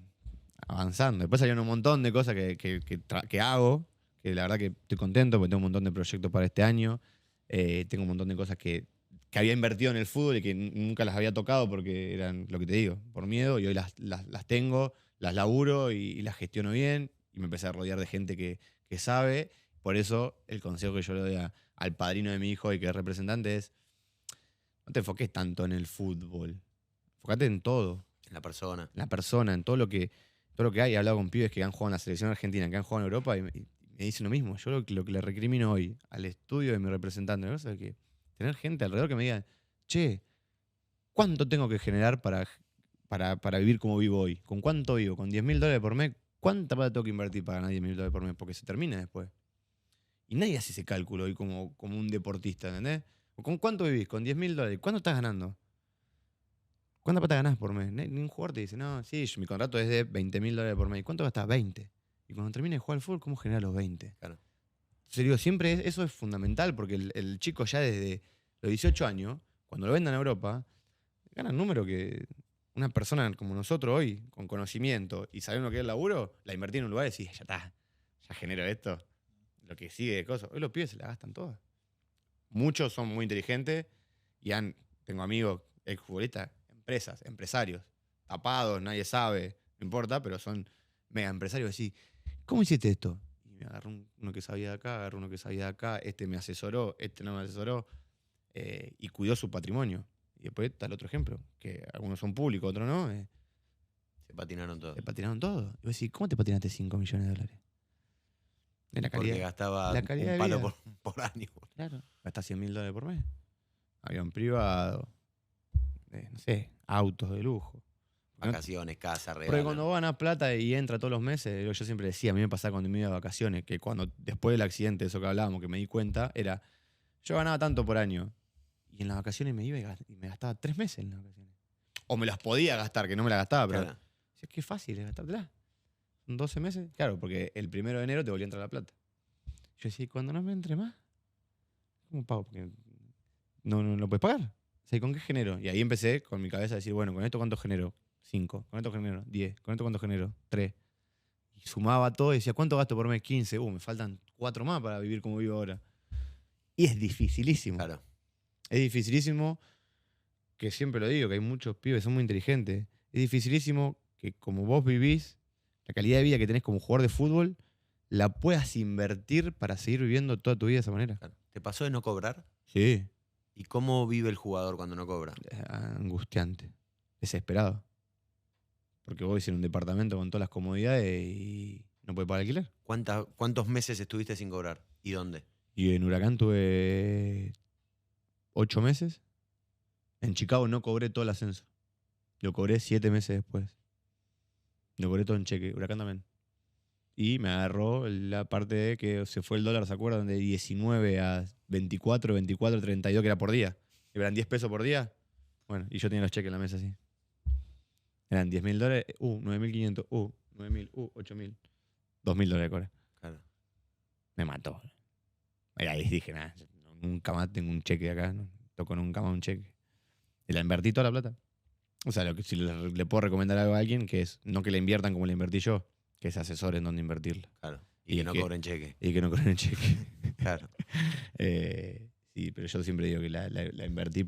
avanzando. Después salieron un montón de cosas que hago, que la verdad que estoy contento porque tengo un montón de proyectos para este año. Tengo un montón de cosas que había invertido en el fútbol y que nunca las había tocado porque eran, lo que te digo, por miedo, y hoy las tengo, las laburo y las gestiono bien y me empecé a rodear de gente que sabe. Por eso el consejo que yo le doy al padrino de mi hijo y que es representante es: no te enfoques tanto en el fútbol, enfócate en todo, En la persona. en la persona, en todo lo que hay. He hablado con pibes que han jugado en la selección argentina, que han jugado en Europa y me dicen lo mismo. Yo lo que le recrimino hoy al estudio de mi representante, ¿no? Es que tener gente alrededor que me diga, che, ¿cuánto tengo que generar para vivir como vivo hoy? ¿Con cuánto vivo? ¿Con $10.000 por mes? ¿Cuánta plata tengo que invertir para ganar $10.000 por mes? Porque se termina después. Y nadie hace ese cálculo hoy como un deportista, ¿entendés? ¿Con cuánto vivís? ¿Con $10.000? ¿Cuánto estás ganando? ¿Cuánta plata ganás por mes? Ningún jugador te dice, no, sí, mi contrato es de $20.000 por mes. ¿Y cuánto gastás? 20. Y cuando termine de jugar al fútbol, ¿cómo generar los 20? Claro. Entonces digo, siempre eso es fundamental porque el chico ya desde los 18 años, cuando lo vendan a Europa, gana el número que una persona como nosotros hoy, con conocimiento y sabiendo lo que es el laburo, la invertí en un lugar y decís, ya está, ya genero esto. Lo que sigue de cosas. Hoy los pibes se la gastan todas. Muchos son muy inteligentes y tengo amigos exfutbolistas, empresas, empresarios, tapados, nadie sabe, no importa, pero son mega empresarios. Decís, ¿cómo hiciste esto? Y me agarró uno que sabía de acá, agarró uno que sabía de acá, este me asesoró, este no me asesoró, y cuidó su patrimonio. Y después está el otro ejemplo, que algunos son públicos, otros no. Se patinaron todos. Se patinaron todo. Y vos decís, ¿cómo te patinaste $5 millones? De la calidad, Porque gastaba la calidad un de palo vida. por año. Claro. Gastás $100.000 por mes. Avión privado, no sé, autos de lujo. Vacaciones, casa, Porque regalos. cuando vos ganás plata y entra todos los meses, yo siempre decía, a mí me pasaba cuando me iba de vacaciones, que cuando después del accidente, eso que hablábamos, que me di cuenta, era, yo ganaba tanto por año, y en las vacaciones me iba y me gastaba 3 meses en las vacaciones. O me las podía gastar, que no me las gastaba, pero Claro. es que es fácil es gastártela. Son 12 meses, claro, porque el 1 de enero te volvía a entrar la plata. Yo decía, ¿y cuando no me entre más? ¿Cómo pago? Porque no lo puedes pagar. O sea, ¿con qué genero? Y ahí empecé con mi cabeza a decir, bueno, ¿con esto cuánto genero? 5. ¿Con esto genero? 10. ¿Con esto cuánto genero? 3. Y sumaba todo y decía, ¿cuánto gasto por mes? 15. Me faltan 4 más para vivir como vivo ahora. Y es dificilísimo. Claro. Es dificilísimo, que siempre lo digo, que hay muchos pibes, son muy inteligentes. Es dificilísimo que como vos vivís, la calidad de vida que tenés como jugador de fútbol, la puedas invertir para seguir viviendo toda tu vida de esa manera. Claro. ¿Te pasó de no cobrar? Sí. ¿Y cómo vive el jugador cuando no cobra? Angustiante, desesperado. Porque vos vivís en un departamento con todas las comodidades y no podés pagar alquiler. ¿Cuántos meses estuviste sin cobrar? ¿Y dónde? Y en Huracán tuve 8 meses. En Chicago no cobré todo el ascenso. Lo cobré 7 meses después. Lo cobré todo en cheque. Huracán también. Y me agarró la parte de que se fue el dólar, ¿se acuerdan? De 19 a 24, 24, 32, que era por día. Eran 10 pesos por día. Bueno, y yo tenía los cheques en la mesa así. Eran $10.000, 9.500, 9.000, 8.000, $2.000 cobré. Claro. Me mató. Y ahí dije, nada, nunca más tengo un cheque acá, no toco nunca más un cheque. Y la invertí toda la plata. O sea, si le puedo recomendar algo a alguien, que es no que la inviertan como la invertí yo, que se asesoren dónde invertirla. Claro. Y que no cobren cheque. Y que no cobren cheque. Claro. Sí, pero yo siempre digo que la invertí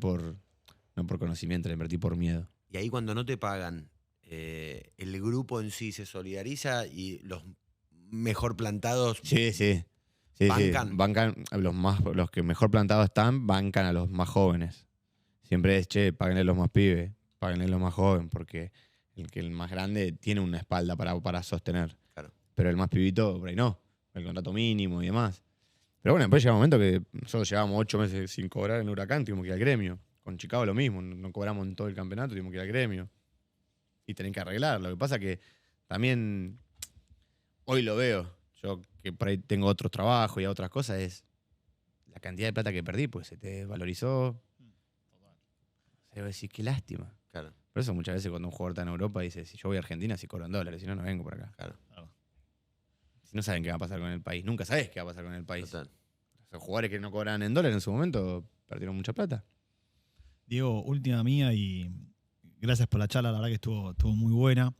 no por conocimiento, la invertí por miedo. Y ahí cuando no te pagan, el grupo en sí se solidariza y los mejor plantados Sí. ¿Bancan? Bancan los que mejor plantados están, bancan a los más jóvenes. Siempre es, che, páguenle a los más pibes, páguenle a los más jóvenes, porque el más grande tiene una espalda para sostener. Claro. Pero el más pibito, por ahí no, el contrato mínimo y demás. Pero bueno, después llega un momento que nosotros llevábamos 8 meses sin cobrar en Huracán, tuvimos que ir al gremio. Con Chicago lo mismo, no cobramos en todo el campeonato, tuvimos que ir al gremio. Y tienen que arreglar. Lo que pasa que también hoy lo veo. Yo que por ahí tengo otros trabajos y otras cosas, es la cantidad de plata que perdí, pues se te valorizó. O sea, decir, qué lástima. Claro. Por eso muchas veces cuando un jugador está en Europa dice, si yo voy a Argentina, si cobro en dólares, si no, no vengo por acá. Claro. Si no saben qué va a pasar con el país. Nunca sabes qué va a pasar con el país. Total. sea, jugadores que no cobraban en dólares en su momento perdieron mucha plata. Diego, última mía y gracias por la charla, la verdad que estuvo muy buena.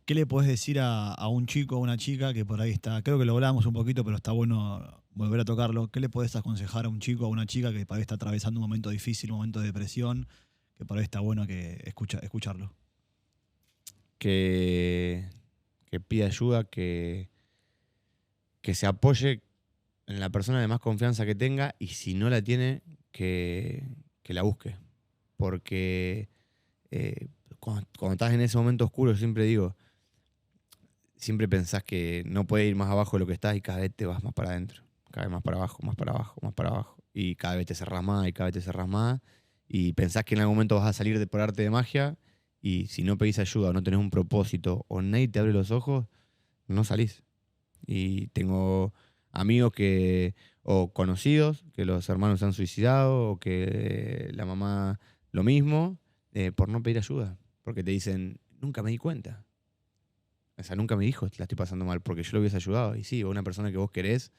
¿Qué le podés decir a un chico o una chica que por ahí está? Creo que lo hablamos un poquito, pero está bueno volver a tocarlo. ¿Qué le podés aconsejar a un chico o a una chica que por ahí está atravesando un momento difícil, un momento de depresión, que por ahí está bueno que escucharlo? Que pida ayuda, que se apoye en la persona de más confianza que tenga y si no la tiene, que la busque. Porque cuando estás en ese momento oscuro, yo siempre digo, siempre pensás que no puedes ir más abajo de lo que estás y cada vez te vas más para adentro. Cada vez más para abajo, más para abajo, más para abajo. Y cada vez te cerrás más y cada vez te cerrás más. Y pensás que en algún momento vas a salir por arte de magia y si no pedís ayuda o no tenés un propósito o nadie te abre los ojos, no salís. Y tengo amigos o conocidos que los hermanos se han suicidado o que la mamá lo mismo por no pedir ayuda. Porque te dicen, nunca me di cuenta. O sea, nunca me dijo, la estoy pasando mal, porque yo lo hubiese ayudado. Y sí, vos una persona que vos querés,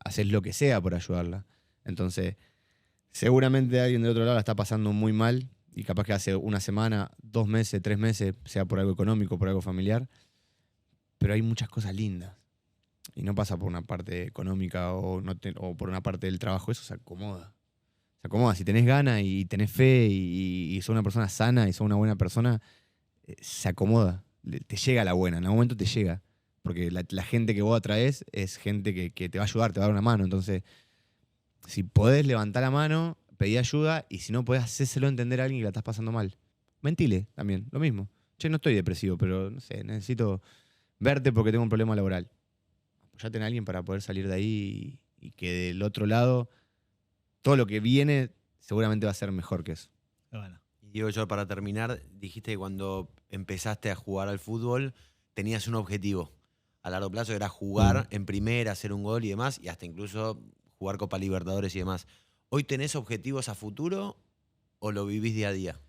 haces lo que sea por ayudarla. Entonces, seguramente alguien del otro lado la está pasando muy mal y capaz que hace una semana, 2 meses, 3 meses, sea por algo económico, por algo familiar, pero hay muchas cosas lindas. Y no pasa por una parte económica o por una parte del trabajo, eso se acomoda. Se acomoda. Si tenés ganas y tenés fe y sos una persona sana y sos una buena persona, se acomoda. Te llega la buena, en algún momento te llega. Porque la gente que vos atraes es gente que te va a ayudar, te va a dar una mano. Entonces, si podés levantar la mano, pedí ayuda y si no podés, hacéselo entender a alguien que la estás pasando mal. Mentile también, lo mismo. Che, no estoy depresivo, pero no sé, necesito verte porque tengo un problema laboral. Apoyate en alguien para poder salir de ahí y que del otro lado todo lo que viene seguramente va a ser mejor que eso. Bueno. Y digo yo, para terminar, dijiste que cuando empezaste a jugar al fútbol tenías un objetivo. A largo plazo era jugar en primera, hacer un gol y demás, y hasta incluso jugar Copa Libertadores y demás. ¿Hoy tenés objetivos a futuro o lo vivís día a día?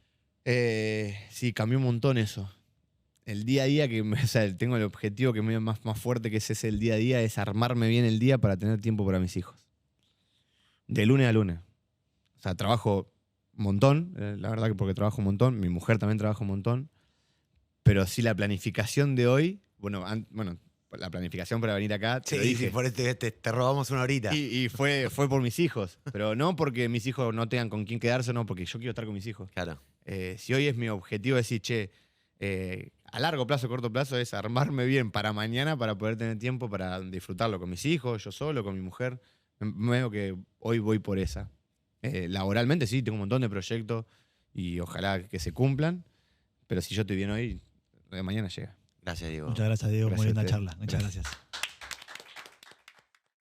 Sí, cambió un montón eso. El día a día, o sea, tengo el objetivo que me es más fuerte que es ese el día a día, es armarme bien el día para tener tiempo para mis hijos. De lunes a lunes. O sea, trabajo un montón, la verdad que porque trabajo un montón, mi mujer también trabaja un montón, pero sí la planificación de hoy, bueno, la planificación para venir acá, te lo dije. Sí, por te robamos una horita. Y fue por mis hijos, pero no porque mis hijos no tengan con quién quedarse, no, porque yo quiero estar con mis hijos. Claro. Si hoy es mi objetivo decir, che, a largo plazo, corto plazo, es armarme bien para mañana para poder tener tiempo para disfrutarlo con mis hijos, yo solo, con mi mujer. Me veo que hoy voy por esa. Laboralmente sí, tengo un montón de proyectos y ojalá que se cumplan, pero si yo estoy bien hoy, de mañana llega. Gracias, Diego. Muchas gracias, Diego. Gracias Muy a linda ustedes. charla. Muchas gracias.